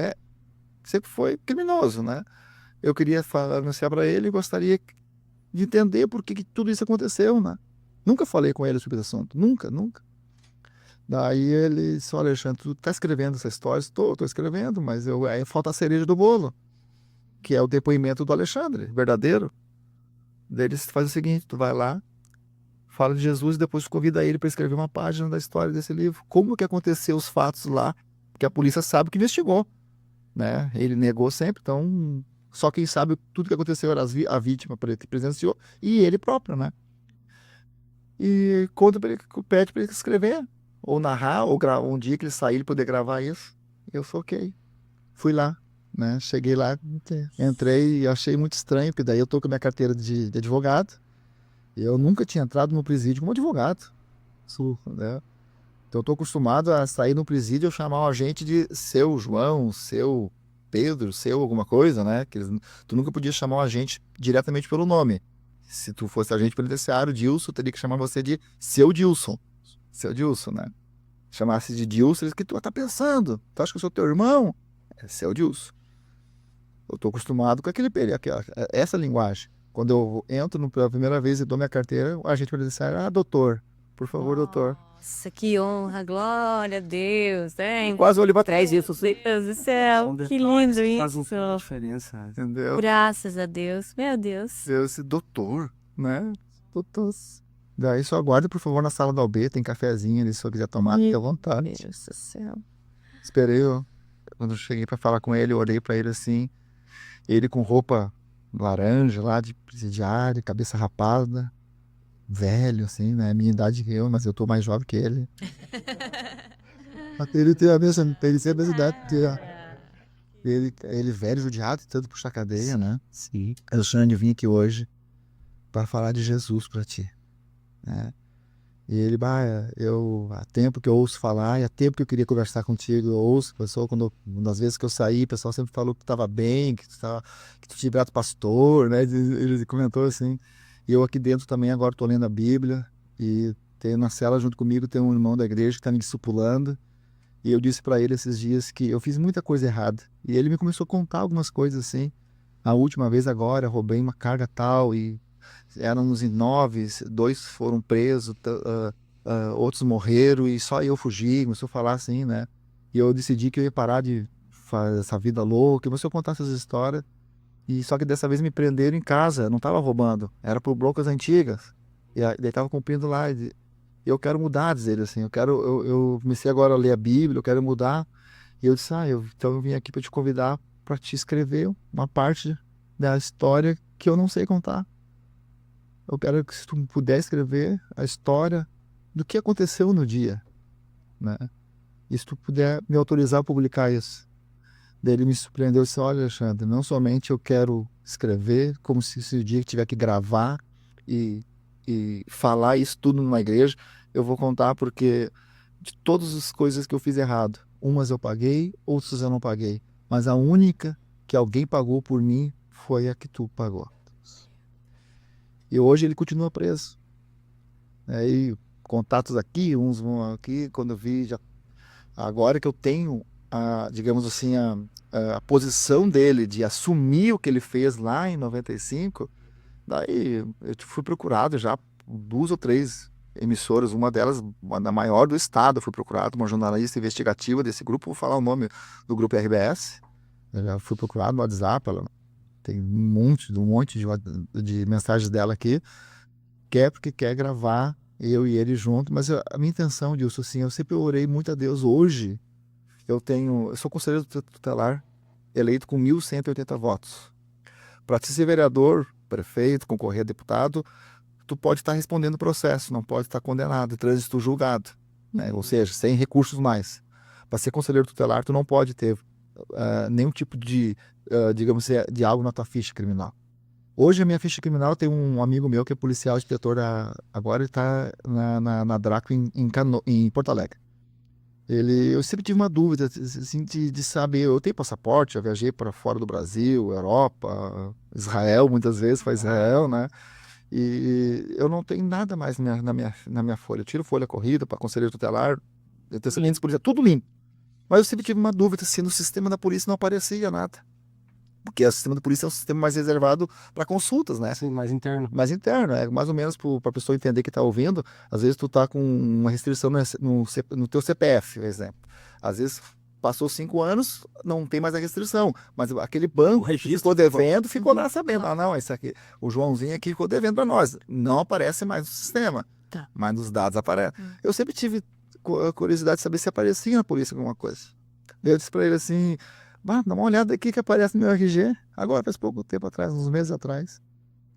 [SPEAKER 3] sempre foi criminoso, né? Eu queria anunciar para ele e gostaria de entender por que tudo isso aconteceu, né? Nunca falei com ele sobre esse assunto. Nunca. Daí ele disse, olha, Alexandre, tu tá escrevendo essa história? Estou escrevendo, mas aí falta a cereja do bolo, que é o depoimento do Alexandre, verdadeiro. Daí ele faz o seguinte, tu vai lá, fala de Jesus e depois convida ele para escrever uma página da história desse livro. Como que aconteceu os fatos lá, que a polícia sabe que investigou, né? Ele negou sempre, então só quem sabe tudo que aconteceu era a vítima que presenciou e ele próprio, né? E conta para ele, pede para ele escrever, ou narrar, ou um dia que ele sair ele poder gravar isso. Eu sou ok. Fui lá, né? Cheguei lá, entrei e achei muito estranho, porque daí eu tô com a minha carteira de advogado. Eu nunca tinha entrado no presídio como advogado, né? Então eu tô acostumado a sair no presídio e chamar o agente de seu João, seu Pedro, seu alguma coisa, né? Tu nunca podia chamar o agente diretamente pelo nome. Se tu fosse agente penitenciário, Dilson, teria que chamar você de seu Dilson. Seu Dilson, né? Chamasse de Dilson, o que tu tá pensando? Tu acha que eu sou teu irmão? É seu Dilson. Eu tô acostumado com essa linguagem. Quando eu entro pela primeira vez e dou minha carteira, o agente penitenciário, doutor, por favor, doutor.
[SPEAKER 2] Nossa, que honra, glória a Deus, hein?
[SPEAKER 3] Quase olhei pra
[SPEAKER 2] Traz isso, Deus do céu, que lindo
[SPEAKER 1] Faz
[SPEAKER 2] isso.
[SPEAKER 1] uma diferença.
[SPEAKER 3] entendeu?
[SPEAKER 2] Graças a Deus, meu Deus.
[SPEAKER 3] Esse doutor, né? Doutor. Daí só aguarda, por favor, na sala da UB, tem cafezinho ali, se eu quiser tomar, fique à vontade.
[SPEAKER 2] Meu Deus do céu.
[SPEAKER 3] Esperei, quando eu cheguei pra falar com ele, eu olhei pra ele assim, ele com roupa laranja lá de presidiário, cabeça rapada, velho assim, né? Minha idade que eu, mas eu tô mais jovem que ele. Ele tem a mesma idade que eu. Ele velho, judiado, tentando puxar cadeia, né?
[SPEAKER 1] Sim.
[SPEAKER 3] Alexandre, eu vim aqui hoje para falar de Jesus para ti, né? E ele, há tempo que eu ouço falar, e há tempo que eu queria conversar contigo, eu ouço, pessoal, das vezes que eu saí, o pessoal sempre falou que tu estava bem, que tu tinha virado pastor, né? Ele comentou assim. E eu aqui dentro também agora estou lendo a Bíblia, e tem na cela junto comigo, tem um irmão da igreja que está me discipulando, e eu disse para ele esses dias que eu fiz muita coisa errada, e ele me começou a contar algumas coisas assim. A última vez agora, eu roubei uma carga tal, e éramos em 9, 2 foram presos, outros morreram e só eu fugi. Começou a falar assim, né? E eu decidi que eu ia parar de fazer essa vida louca. Começou a contar essas histórias. E só que dessa vez me prenderam em casa, não estava roubando, era por broncas antigas. E aí estava cumprindo lá. E eu quero mudar, diz ele assim. Eu comecei agora a ler a Bíblia, eu quero mudar. E eu disse, então eu vim aqui para te convidar para te escrever uma parte da história que eu não sei contar. Eu quero que se tu puder escrever a história do que aconteceu no dia, né? E se tu puder me autorizar a publicar isso. Daí ele me surpreendeu e disse, olha, Alexandre, não somente eu quero escrever, como se esse dia que tiver que gravar e falar isso tudo numa igreja, eu vou contar porque de todas as coisas que eu fiz errado, umas eu paguei, outras eu não paguei. Mas a única que alguém pagou por mim foi a que tu pagou. E hoje ele continua preso. Aí, contatos aqui, uns vão aqui. Quando eu vi, agora que eu tenho, digamos assim, a posição dele de assumir o que ele fez lá em 95, daí eu fui procurado já por 2 ou 3 emissoras, uma delas, a maior do estado, eu fui procurado, uma jornalista investigativa desse grupo, vou falar o nome do grupo RBS. Eu já fui procurado no WhatsApp, tem um monte de mensagens dela aqui, porque quer gravar eu e ele junto, mas a minha intenção disso, assim, eu sempre orei muito a Deus. Hoje, eu sou conselheiro tutelar, eleito com 1.180 votos. Para ser vereador, prefeito, concorrer a deputado, tu pode estar respondendo o processo, não pode estar condenado, trânsito julgado, né? Ou seja, sem recursos mais. Para ser conselheiro tutelar, tu não pode ter nenhum tipo de, digamos assim, de algo na tua ficha criminal. Hoje a minha ficha criminal tem um amigo meu que é policial inspetor, agora ele está na Draco em Porto Alegre. Eu sempre tive uma dúvida, assim, de saber, eu tenho passaporte, já viajei para fora do Brasil, Europa, Israel, muitas vezes para Israel, né? E eu não tenho nada mais na minha folha. Eu tiro folha corrida para conselheiro tutelar, antecedentes, polícia, tudo limpo. Mas eu sempre tive uma dúvida se no sistema da polícia não aparecia nada. Porque o sistema da polícia é um sistema mais reservado para consultas, né?
[SPEAKER 1] Assim, mais interno.
[SPEAKER 3] Mais interno, é mais ou menos para a pessoa entender que está ouvindo. Às vezes tu tá com uma restrição no teu CPF, por exemplo. Às vezes passou 5 anos, não tem mais a restrição. Mas aquele banco
[SPEAKER 1] O
[SPEAKER 3] que
[SPEAKER 1] registro
[SPEAKER 3] ficou devendo, ficou lá sabendo. Ah, não, esse aqui, o Joãozinho aqui ficou devendo para nós. Não aparece mais no sistema,
[SPEAKER 2] Tá.
[SPEAKER 3] mas nos dados aparece. Eu sempre tive curiosidade de saber se aparecia na polícia alguma coisa. Eu disse para ele assim, dá uma olhada aqui que aparece no meu RG. Agora, faz pouco tempo atrás, uns meses atrás.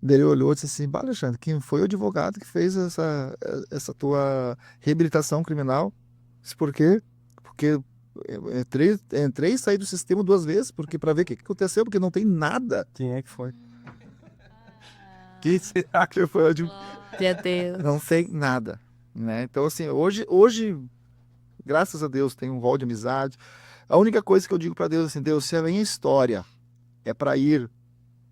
[SPEAKER 3] Daí ele olhou e disse assim, Alexandre, quem foi o advogado que fez essa tua reabilitação criminal? Disse, por quê? Porque eu entrei e saí do sistema 2 vezes, porque para ver o que aconteceu, porque não tem nada.
[SPEAKER 1] Quem é que foi?
[SPEAKER 3] Que será que foi?
[SPEAKER 2] Meu Deus.
[SPEAKER 3] Não sei nada, né? Então, assim, hoje, graças a Deus, tem um rol de amizade. A única coisa que eu digo para Deus, assim, Deus, se a minha história é para ir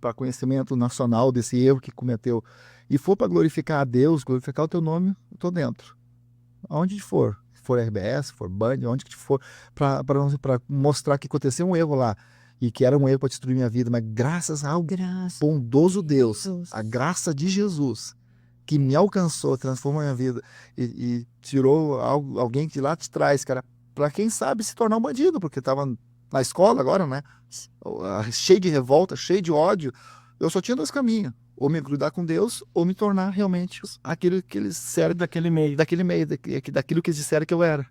[SPEAKER 3] para conhecimento nacional desse erro que cometeu e for para glorificar a Deus, glorificar o teu nome, eu tô dentro. Aonde for RBS, for Band, onde que for, para mostrar que aconteceu um erro lá e que era um erro para destruir minha vida, mas graças ao bondoso Deus, a graça de Jesus que me alcançou, transformou minha vida e tirou alguém que lá de trás, cara, para quem sabe se tornar um bandido, porque estava na escola agora, né? Cheio de revolta, cheio de ódio. Eu só tinha 2 caminhos: ou me grudar com Deus, ou me tornar realmente aquilo que eles disseram daquele meio, daquilo que eles disseram que eu era.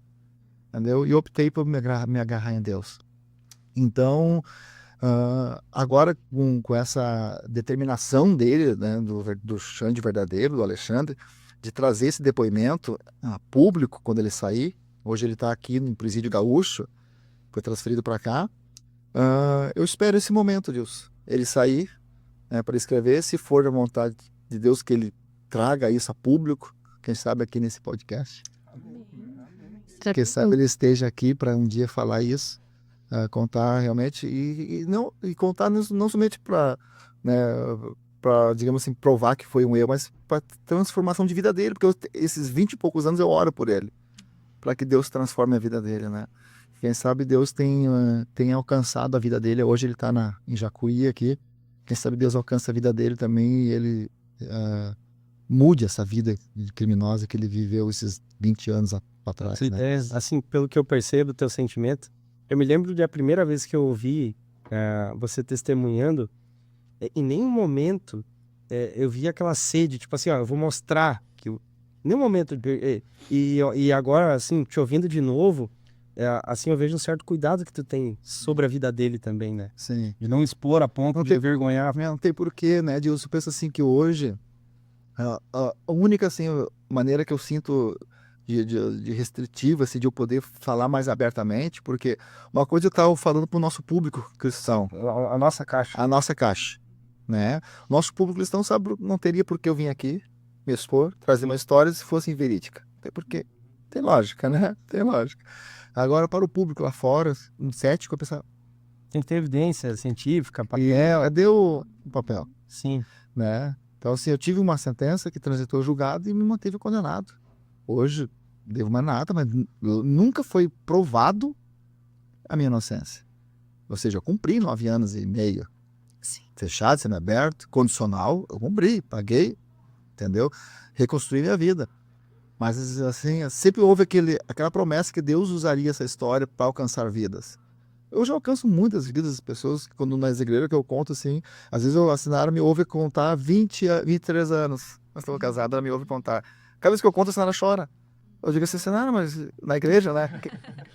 [SPEAKER 3] Entendeu? E optei por me agarrar em Deus. Então, agora com essa determinação dele, né, do Xande verdadeiro, do Alexandre, de trazer esse depoimento público quando ele sair. Hoje ele está aqui no Presídio Gaúcho, foi transferido para cá. Eu espero esse momento, Deus, ele sair, né, para escrever, se for da vontade de Deus, que ele traga isso a público, quem sabe aqui nesse podcast. Quem sabe ele esteja aqui para um dia falar isso, contar realmente, e contar não somente para, né, digamos assim, provar que foi um erro, mas para transformação de vida dele, porque esses 20 e poucos anos eu oro por ele, para que Deus transforme a vida dele, né? Quem sabe Deus tem alcançado a vida dele. Hoje ele está em Jacuí aqui. Quem sabe Deus alcança a vida dele também e ele mude essa vida criminosa que ele viveu esses 20 anos atrás. Né?
[SPEAKER 1] Assim, pelo que eu percebo, teu sentimento, eu me lembro da primeira vez que eu ouvi você testemunhando, em nenhum momento eu vi aquela sede, tipo assim, eu vou mostrar que em nenhum momento, e agora, assim, te ouvindo de novo, assim, eu vejo um certo cuidado que tu tem sobre a vida dele também, né?
[SPEAKER 3] Sim.
[SPEAKER 1] De não expor a ponto de envergonhar.
[SPEAKER 3] Não tem porquê, né, Dilson? Eu penso assim que hoje, a única assim, maneira que eu sinto de restritiva, assim, de eu poder falar mais abertamente, porque uma coisa eu estava falando para o nosso público cristão.
[SPEAKER 1] A nossa caixa.
[SPEAKER 3] A nossa caixa, né? Nosso público cristão sabe, não teria por que eu vir aqui me expor, trazer uma história se fosse verídica. Não tem porquê. Tem lógica, né? Tem lógica. Agora, para o público lá fora, um cético, eu pensava...
[SPEAKER 1] Tem que ter evidência científica.
[SPEAKER 3] E deu o papel.
[SPEAKER 1] Sim.
[SPEAKER 3] Né? Então, assim, eu tive uma sentença que transitou julgado e me manteve condenado. Hoje, devo mais nada, mas nunca foi provado a minha inocência. Ou seja, eu cumpri 9 anos e meio.
[SPEAKER 2] Sim.
[SPEAKER 3] Fechado, semi-aberto, condicional, eu cumpri, paguei, entendeu? Reconstruí minha vida. Mas, assim, sempre houve aquela promessa que Deus usaria essa história para alcançar vidas. Eu já alcanço muitas vidas das pessoas, quando nas igrejas que eu conto, assim, às vezes a Sinara me ouve contar 23 anos. Nós estamos casados, ela me ouve contar. Cada vez que eu conto, a Sinara chora. Eu digo assim, Sinara, mas na igreja, né?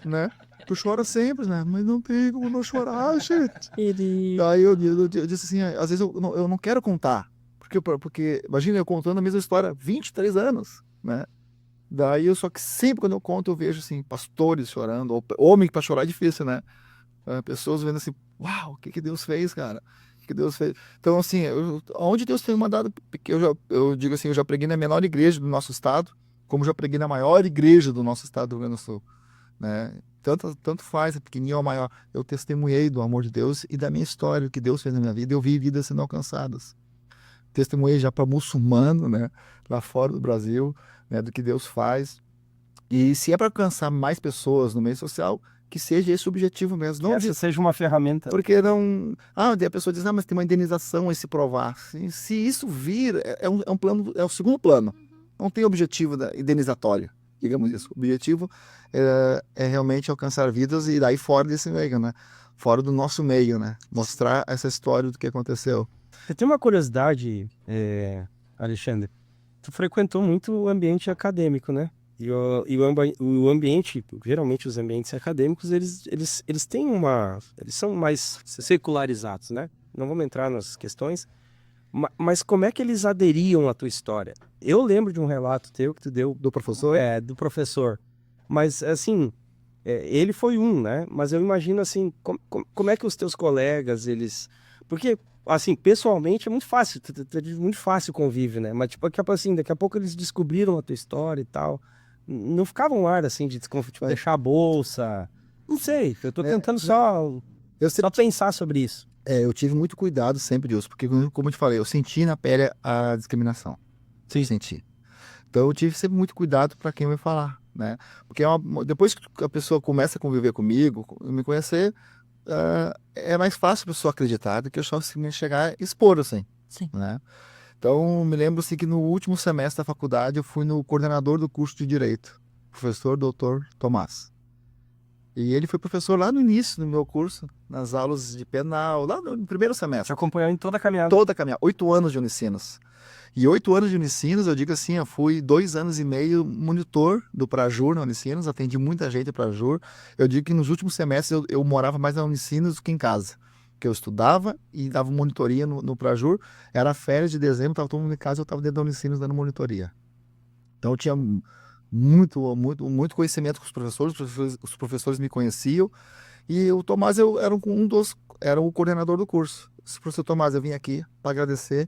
[SPEAKER 3] né? Tu chora sempre, né? Mas não tem como não chorar, gente. Aí eu disse assim, às vezes eu não quero contar. Porque imagina eu contando a mesma história há 23 anos, né? Daí só que sempre quando eu conto eu vejo assim, pastores chorando, ou homem para chorar é difícil, né? Pessoas vendo assim, uau, o que Deus fez, cara? O que Deus fez? Então assim, onde Deus tem mandado, eu digo assim, eu já preguei na menor igreja do nosso estado, como já preguei na maior igreja do nosso estado do Rio Grande do Sul. né? Tanto faz, é pequenininho ou maior. Eu testemunhei do amor de Deus e da minha história, o que Deus fez na minha vida. Eu vi vidas sendo alcançadas. Testemunhei já para muçulmano, né? Lá fora do Brasil, né? Do que Deus faz. E se é para alcançar mais pessoas no meio social, que seja esse o objetivo mesmo.
[SPEAKER 1] Que
[SPEAKER 3] Não
[SPEAKER 1] essa seja uma ferramenta.
[SPEAKER 3] porque não. Daí a pessoa diz, mas tem uma indenização a se provar. Se isso vir, é um plano, é o segundo plano. Não tem objetivo indenizatório, digamos isso. O objetivo é realmente alcançar vidas e daí fora desse meio, né? Fora do nosso meio, né? Mostrar essa história do que aconteceu.
[SPEAKER 1] Eu tenho uma curiosidade, Alexandre. Tu frequentou muito o ambiente acadêmico, né? E o ambiente, geralmente os ambientes acadêmicos, eles têm eles são mais secularizados, né? Não vamos entrar nas questões, mas como é que eles aderiam à tua história? Eu lembro de um relato teu que tu deu
[SPEAKER 3] Do professor?
[SPEAKER 1] do professor, mas assim, ele foi um, né? Mas eu imagino assim, como é que os teus colegas, porque assim, pessoalmente é muito fácil, muito fácil o convívio, né? Mas tipo, daqui a pouco eles descobriram a tua história e tal. Não ficava um ar assim de tipo, deixar a bolsa. Não sei, eu tô tentando só pensar sobre isso.
[SPEAKER 3] Eu tive muito cuidado sempre disso, porque como eu te falei, eu senti na pele a discriminação.
[SPEAKER 1] Sim.
[SPEAKER 3] Senti. Então eu tive sempre muito cuidado para quem vai falar, né? Porque depois que a pessoa começa a conviver comigo, me conhecer, é mais fácil a pessoa acreditar do que eu só simplesmente chegar e expor, assim.
[SPEAKER 2] Sim.
[SPEAKER 3] Né? Então, me lembro assim, que no último semestre da faculdade eu fui no coordenador do curso de Direito, professor Dr. Tomás. E ele foi professor lá no início do meu curso, nas aulas de penal, lá no primeiro semestre.
[SPEAKER 1] Te acompanhou em toda a caminhada.
[SPEAKER 3] Toda a caminhada, 8 anos de Unicinos. E 8 anos de Unicinos, eu digo assim, eu fui 2 anos e meio monitor do Prajur na Unicinos, atendi muita gente para Prajur. Eu digo que nos últimos semestres eu morava mais na Unicinos do que em casa. Porque eu estudava e dava monitoria no Prajur. Era férias de dezembro, estava todo mundo em casa, eu estava dentro da Unicinos dando monitoria. Então eu tinha muito conhecimento com os professores me conheciam. E o Tomás era o coordenador do curso. Professor Tomás, eu vim aqui para agradecer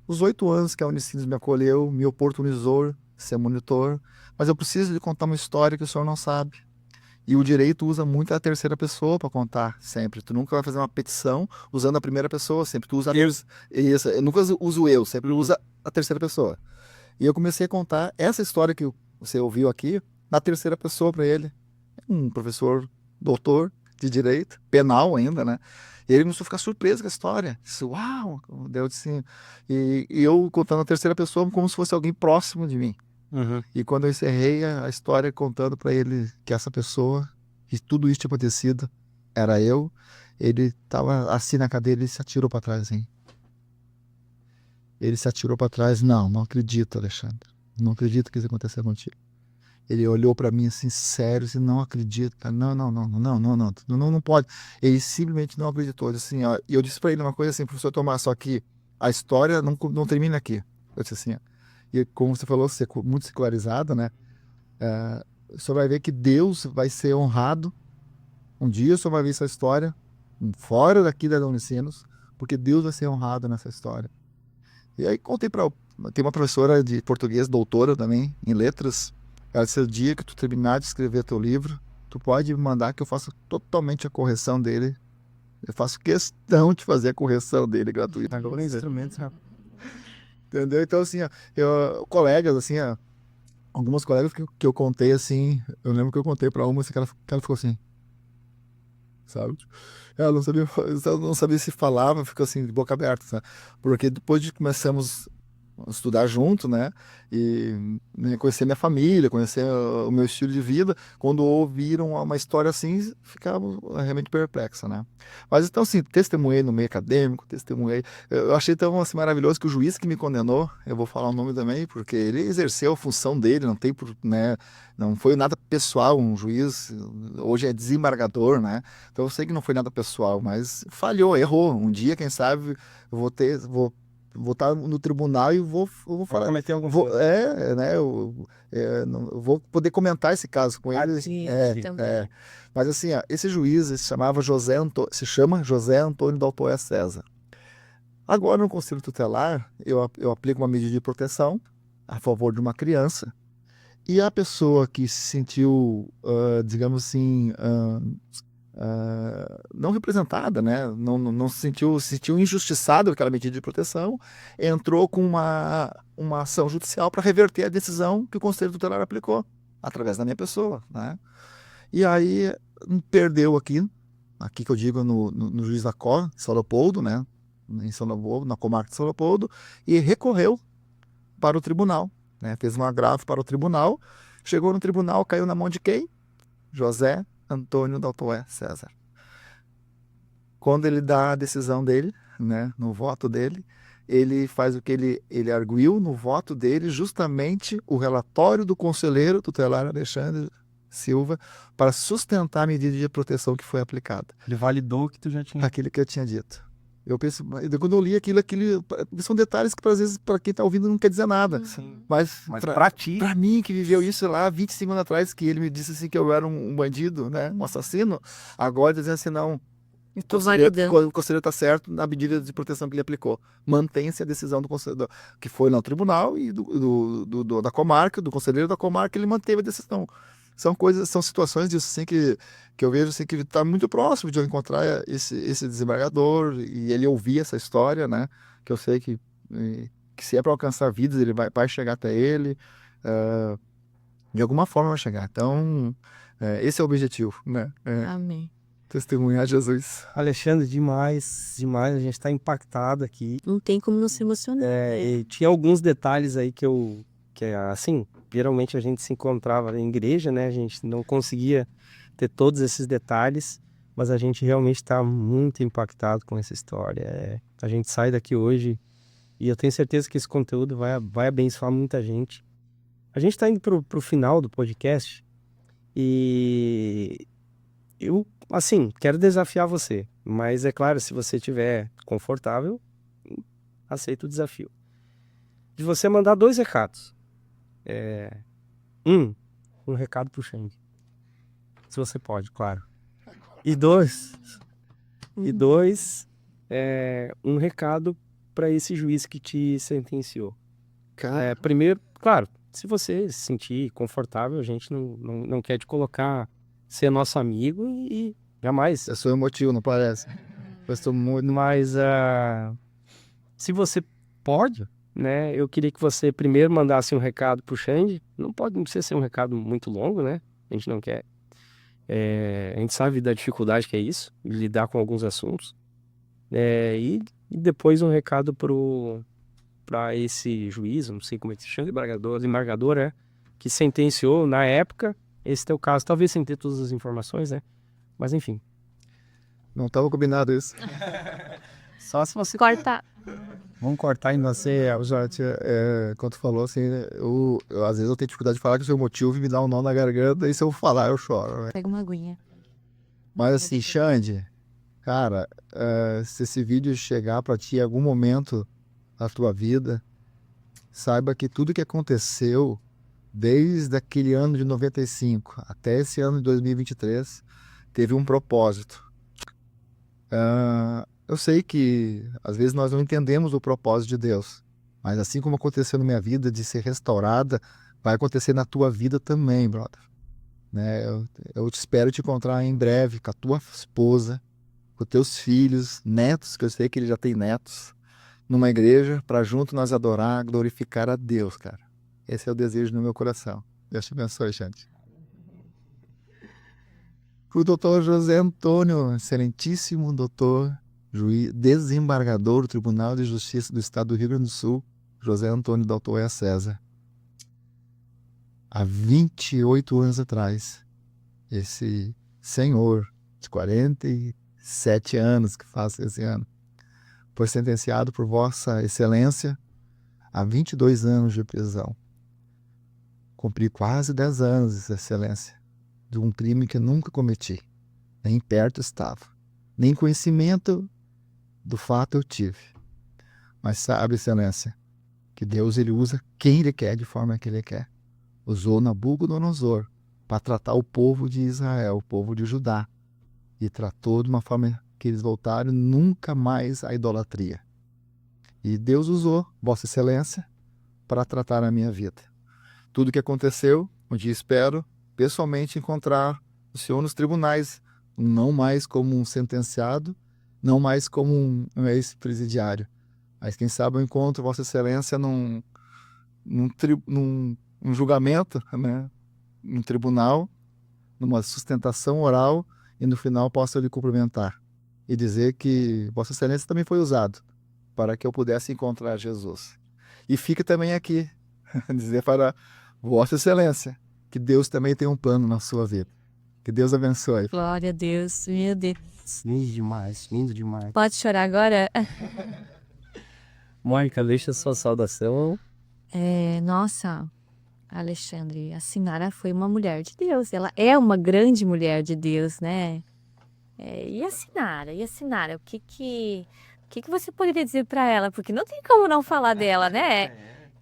[SPEAKER 3] os 8 anos que a Unicinos me acolheu, me oportunizou ser monitor, mas eu preciso de contar uma história que o senhor não sabe. E o direito usa muito a terceira pessoa para contar, sempre. Tu nunca vai fazer uma petição usando a primeira pessoa, sempre tu usa isso. Eu nunca uso eu, sempre usa a terceira pessoa. E eu comecei a contar essa história que você ouviu aqui na terceira pessoa para ele. Um professor doutor de direito, penal ainda, né? E ele começou a ficar surpreso com a história. Disse, uau! Eu disse, e eu contando a terceira pessoa como se fosse alguém próximo de mim.
[SPEAKER 1] Uhum.
[SPEAKER 3] E quando eu encerrei a história contando para ele que essa pessoa, que tudo isso tinha acontecido, era eu, ele estava assim na cadeira e se atirou para trás, assim. Ele se atirou para trás. Não acredito, Alexandre. Não acredito que isso aconteceu contigo. Ele olhou para mim assim, sério, assim, não acredito, cara. Não pode. Ele simplesmente não acreditou. Assim, ó, e eu disse para ele uma coisa assim, professor Tomás, só que a história não termina aqui. Eu disse assim, ó, e como você falou, muito secularizado, né? O senhor vai ver que Deus vai ser honrado. Um dia o senhor vai ver essa história fora daqui da Unicinos, porque Deus vai ser honrado nessa história. E aí contei tem uma professora de português, doutora também, em letras. Ela disse, o dia que tu terminar de escrever teu livro, tu pode me mandar que eu faça totalmente a correção dele. Eu faço questão de fazer a correção dele gratuita. Entendeu? Então, assim, colegas, assim, algumas colegas que eu contei, assim, eu lembro que eu contei pra uma, assim, que ela ficou assim, sabe? Ela não sabia se falava, ficou assim, de boca aberta, sabe? Porque depois de começamos a estudar junto, né? E né, conhecer minha família, conhecer o meu estilo de vida, quando ouviram uma história assim, ficavam realmente perplexa, né? Mas então, assim, testemunhei no meio acadêmico, eu achei tão assim, maravilhoso que o juiz que me condenou, eu vou falar o nome também, porque ele exerceu a função dele, né? Não foi nada pessoal, um juiz hoje é desembargador, né? Então eu sei que não foi nada pessoal, mas falhou, errou. Um dia, quem sabe, eu vou estar no tribunal e vou falar.
[SPEAKER 1] Cometer algum
[SPEAKER 3] né? Eu vou poder comentar esse caso com ele.
[SPEAKER 2] Sim, também.
[SPEAKER 3] Mas assim, esse juiz se chama José Antônio Daltoé César. Agora, no Conselho Tutelar, eu aplico uma medida de proteção a favor de uma criança E a pessoa que se sentiu, digamos assim, não representada, né? Não se sentiu injustiçado com aquela medida de proteção, entrou com uma ação judicial para reverter a decisão que o Conselho Tutelar aplicou, através da minha pessoa, né? E aí perdeu aqui que eu digo no Juiz da Cor, São Leopoldo, né? Em São Leopoldo, na comarca de São Leopoldo, e recorreu para o tribunal, né? Fez um agravo para o tribunal, chegou no tribunal, caiu na mão de quem? José Antônio Daltoé César. Quando ele dá a decisão dele, né, no voto dele, ele faz o que ele arguiu no voto dele, justamente o relatório do conselheiro tutelar Alexandre Silva, para sustentar a medida de proteção que foi aplicada.
[SPEAKER 1] Ele validou o que tu já tinha.
[SPEAKER 3] Aquilo que eu tinha dito. Eu penso, quando eu li aquilo são detalhes que às vezes para quem está ouvindo não quer dizer nada.
[SPEAKER 1] Sim.
[SPEAKER 3] Mas
[SPEAKER 1] Para ti,
[SPEAKER 3] para mim que viveu isso lá 25 anos atrás, que ele me disse assim que eu era um bandido, né, um assassino, agora dizendo assim, não, o conselheiro está certo na medida de proteção que ele aplicou. Mantém-se a decisão do conselheiro, que foi no tribunal e da comarca, do conselheiro da comarca, ele manteve a decisão. São situações disso assim que eu vejo assim, que está muito próximo de eu encontrar esse desembargador e ele ouvir essa história, né? Que eu sei que se é para alcançar vidas, ele vai chegar até ele, de alguma forma vai chegar. Então, esse é o objetivo, né?
[SPEAKER 2] Amém.
[SPEAKER 3] Testemunhar Jesus.
[SPEAKER 1] Alexandre, demais, a gente está impactado aqui.
[SPEAKER 4] Não tem como não se emocionar.
[SPEAKER 1] E tinha alguns detalhes aí que assim, geralmente a gente se encontrava em igreja, né? A gente não conseguia ter todos esses detalhes, mas a gente realmente está muito impactado com essa história. A gente sai daqui hoje e eu tenho certeza que esse conteúdo vai abençoar muita gente. A gente está indo pro final do podcast e eu, assim, quero desafiar você, mas é claro, se você estiver confortável, aceito o desafio. De você mandar 2 recados. Um recado pro Xande. Se você pode, claro. E dois, um recado para esse juiz que te sentenciou. Primeiro, claro, se você se sentir confortável, a gente não quer te colocar, ser nosso amigo e jamais.
[SPEAKER 3] Eu sou emotivo, não parece? Eu estou muito...
[SPEAKER 1] Mas se você pode, né? Eu queria que você primeiro mandasse um recado pro Xande. Não precisa ser um recado muito longo, né? A gente não quer. A gente sabe da dificuldade que é isso, lidar com alguns assuntos. E depois um recado para esse juiz, não sei como é que se chama, desembargador, que sentenciou na época esse teu caso, talvez sem ter todas as informações, né? Mas enfim.
[SPEAKER 3] Não estava combinado isso.
[SPEAKER 1] Só se você...
[SPEAKER 2] Corta.
[SPEAKER 1] Vamos cortar em você.
[SPEAKER 3] Quando tu falou assim, eu às vezes eu tenho dificuldade de falar que o seu motivo me dá um nó na garganta e se eu falar eu choro. Né?
[SPEAKER 4] Pega uma aguinha.
[SPEAKER 3] Mas assim, Xande, cara, se esse vídeo chegar para ti em algum momento da tua vida, saiba que tudo que aconteceu desde aquele ano de 95 até esse ano de 2023 teve um propósito. Eu sei que às vezes nós não entendemos o propósito de Deus, mas assim como aconteceu na minha vida de ser restaurada, vai acontecer na tua vida também, brother. Né? Eu espero te encontrar em breve com a tua esposa, com teus filhos, netos, que eu sei que ele já tem netos, numa igreja, para junto nós adorar, glorificar a Deus, cara. Esse é o desejo no meu coração. Deus te abençoe, gente. O doutor José Antônio, excelentíssimo doutor, juiz, desembargador do Tribunal de Justiça do Estado do Rio Grande do Sul, José Antônio Daltoé César. Há 28 anos atrás, esse senhor de 47 anos que faz esse ano, foi sentenciado por Vossa Excelência a 22 anos de prisão. Cumpri quase 10 anos, Excelência, de um crime que nunca cometi, nem perto estava, nem conhecimento do fato eu tive. Mas sabe, Excelência, que Deus ele usa quem ele quer de forma que ele quer. Usou Nabucodonosor para tratar o povo de Israel, o povo de Judá, e tratou de uma forma que eles voltaram nunca mais à idolatria. E Deus usou Vossa Excelência para tratar a minha vida. Tudo que aconteceu onde espero pessoalmente encontrar o Senhor nos tribunais, não mais como um sentenciado, não mais como um ex-presidiário. Mas quem sabe eu encontro Vossa Excelência num julgamento, né? Num tribunal, numa sustentação oral, e no final posso lhe cumprimentar e dizer que Vossa Excelência também foi usado para que eu pudesse encontrar Jesus. E fica também aqui, dizer para Vossa Excelência que Deus também tem um plano na sua vida. Que Deus abençoe.
[SPEAKER 2] Glória a Deus, meu Deus.
[SPEAKER 1] Lindo demais, lindo demais.
[SPEAKER 2] Pode chorar agora?
[SPEAKER 1] Mônica, deixa a sua saudação.
[SPEAKER 2] Nossa, Alexandre, a Sinara foi uma mulher de Deus. Ela é uma grande mulher de Deus, né? E a Sinara, o que você poderia dizer para ela? Porque não tem como não falar dela, né?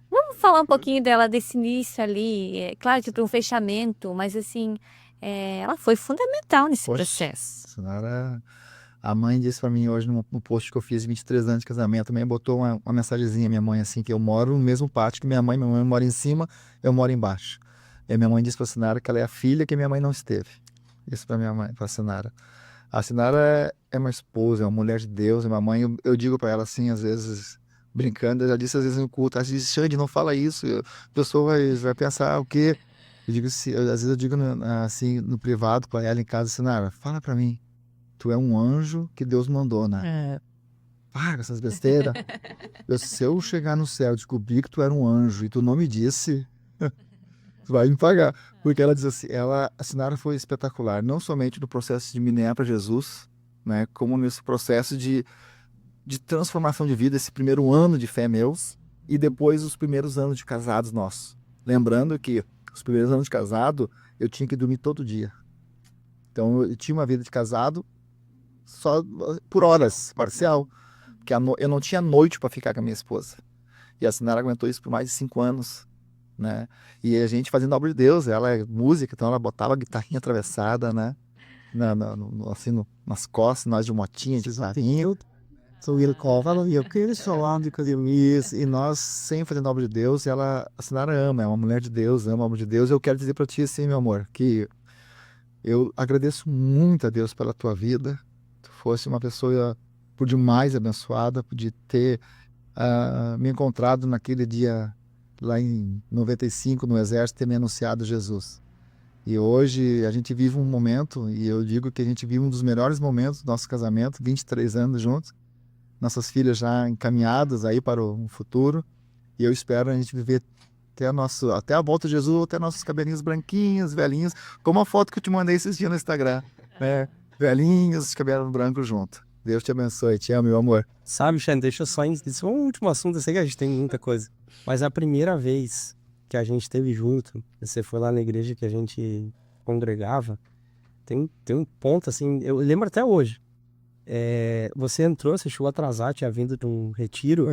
[SPEAKER 2] Vamos falar um pouquinho dela desse início ali. É claro que para um fechamento, mas assim, ela foi fundamental nesse processo.
[SPEAKER 3] Sinara, a mãe disse para mim hoje no post que eu fiz 23 anos de casamento, também botou uma mensagenzinha, minha mãe, assim, que eu moro no mesmo pátio que minha mãe mora em cima, eu moro embaixo. E a minha mãe disse para a Sinara que ela é a filha que minha mãe não esteve. Isso para minha mãe, para a Sinara. A Sinara é uma esposa, é uma mulher de Deus, é uma mãe. Eu digo para ela assim, às vezes, brincando, eu já disse às vezes no culto, ela disse, Xande, não fala isso, a pessoa vai pensar o quê? Eu digo, às vezes eu digo assim, no privado com ela em casa, Sinara, fala para mim, tu é um anjo que Deus mandou, né? Para essas besteiras. Se eu chegar no céu e descobrir que tu era um anjo e tu não me disse, tu vai me pagar. Porque ela diz assim, a Sinara foi espetacular, não somente no processo de me negar para Jesus, né, como nesse processo de transformação de vida, esse primeiro ano de fé meus, e depois os primeiros anos de casados nossos. Lembrando que os primeiros anos de casado, eu tinha que dormir todo dia. Então eu tinha uma vida de casado só por horas, parcial, porque eu não tinha noite para ficar com a minha esposa. E a Sinara aguentou isso por mais de 5 anos. Né? E a gente fazendo obra de Deus, ela é música, então ela botava a guitarrinha atravessada, né? Assim, nas costas, nós de motinha, de varinho. E nós sempre fazendo obra de Deus, e a Sinara ama, é uma mulher de Deus, ama a obra de Deus. Eu quero dizer para ti assim, meu amor, que eu agradeço muito a Deus pela tua vida. Tu fosse uma pessoa por demais abençoada, por ter me encontrado naquele dia lá em 95 no exército, ter me anunciado Jesus. E hoje a gente vive um momento, e eu digo que a gente vive um dos melhores momentos do nosso casamento, 23 anos juntos, nossas filhas já encaminhadas aí para o futuro, e eu espero a gente viver até a volta de Jesus, até nossos cabelinhos branquinhos, velhinhos, como a foto que eu te mandei esses dias no Instagram, né? Velhinhos, cabelos brancos junto. Deus te abençoe, te amo, meu amor.
[SPEAKER 1] Sabe, Xande, deixa eu só... Isso é um último assunto, eu sei que a gente tem muita coisa. Mas a primeira vez que a gente esteve junto, você foi lá na igreja que a gente congregava, tem um ponto assim, eu lembro até hoje. Você entrou, você chegou atrasado, tinha vindo de um retiro.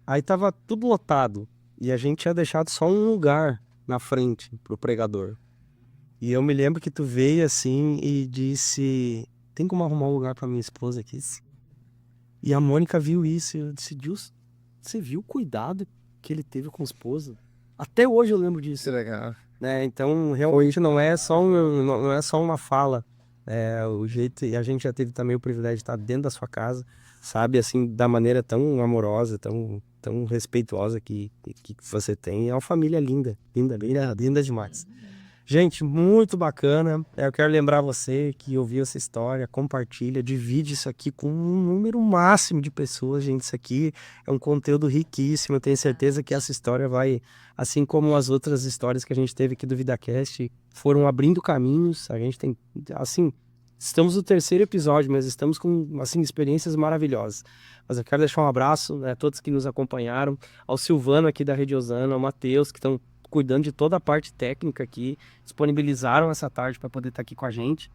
[SPEAKER 1] Aí tava tudo lotado. E a gente tinha deixado só um lugar na frente pro pregador. E eu me lembro que tu veio assim e disse... Tem como arrumar um lugar pra minha esposa aqui? E a Mônica viu isso e eu disse, Deus, você viu o cuidado que ele teve com a esposa? Até hoje eu lembro disso.
[SPEAKER 3] Isso é legal.
[SPEAKER 1] Né? Então, realmente não é só uma fala. O jeito, e a gente já teve também o privilégio de estar dentro da sua casa, sabe? Assim, da maneira tão amorosa, tão respeitosa que você tem. É uma família linda, linda demais. Gente, muito bacana. Eu quero lembrar você que ouviu essa história, compartilha, divide isso aqui com um número máximo de pessoas, gente. Isso aqui é um conteúdo riquíssimo. Eu tenho certeza que essa história vai, assim como as outras histórias que a gente teve aqui do VidaCast, foram abrindo caminhos. A gente tem, assim, estamos no 3º episódio, mas estamos com, assim, experiências maravilhosas. Mas eu quero deixar um abraço, né, a todos que nos acompanharam, ao Silvano aqui da Rede Osana, ao Matheus, que estão cuidando de toda a parte técnica aqui, disponibilizaram essa tarde para poder estar aqui com a gente.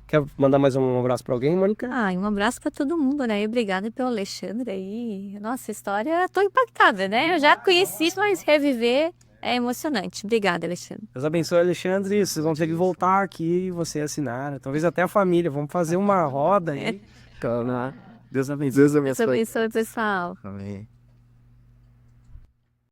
[SPEAKER 1] Quer mandar mais um abraço para alguém, Mônica?
[SPEAKER 2] Um abraço para todo mundo, né? E obrigada pelo Alexandre aí. Nossa, história, tô impactada, né? Eu já conheci, mas reviver é emocionante. Obrigada, Alexandre.
[SPEAKER 1] Deus abençoe, Alexandre. Vocês vão ter que voltar aqui e você assinar. Talvez até a família. Vamos fazer uma roda aí. Deus abençoe.
[SPEAKER 2] Deus abençoe, pessoal.
[SPEAKER 3] Amém.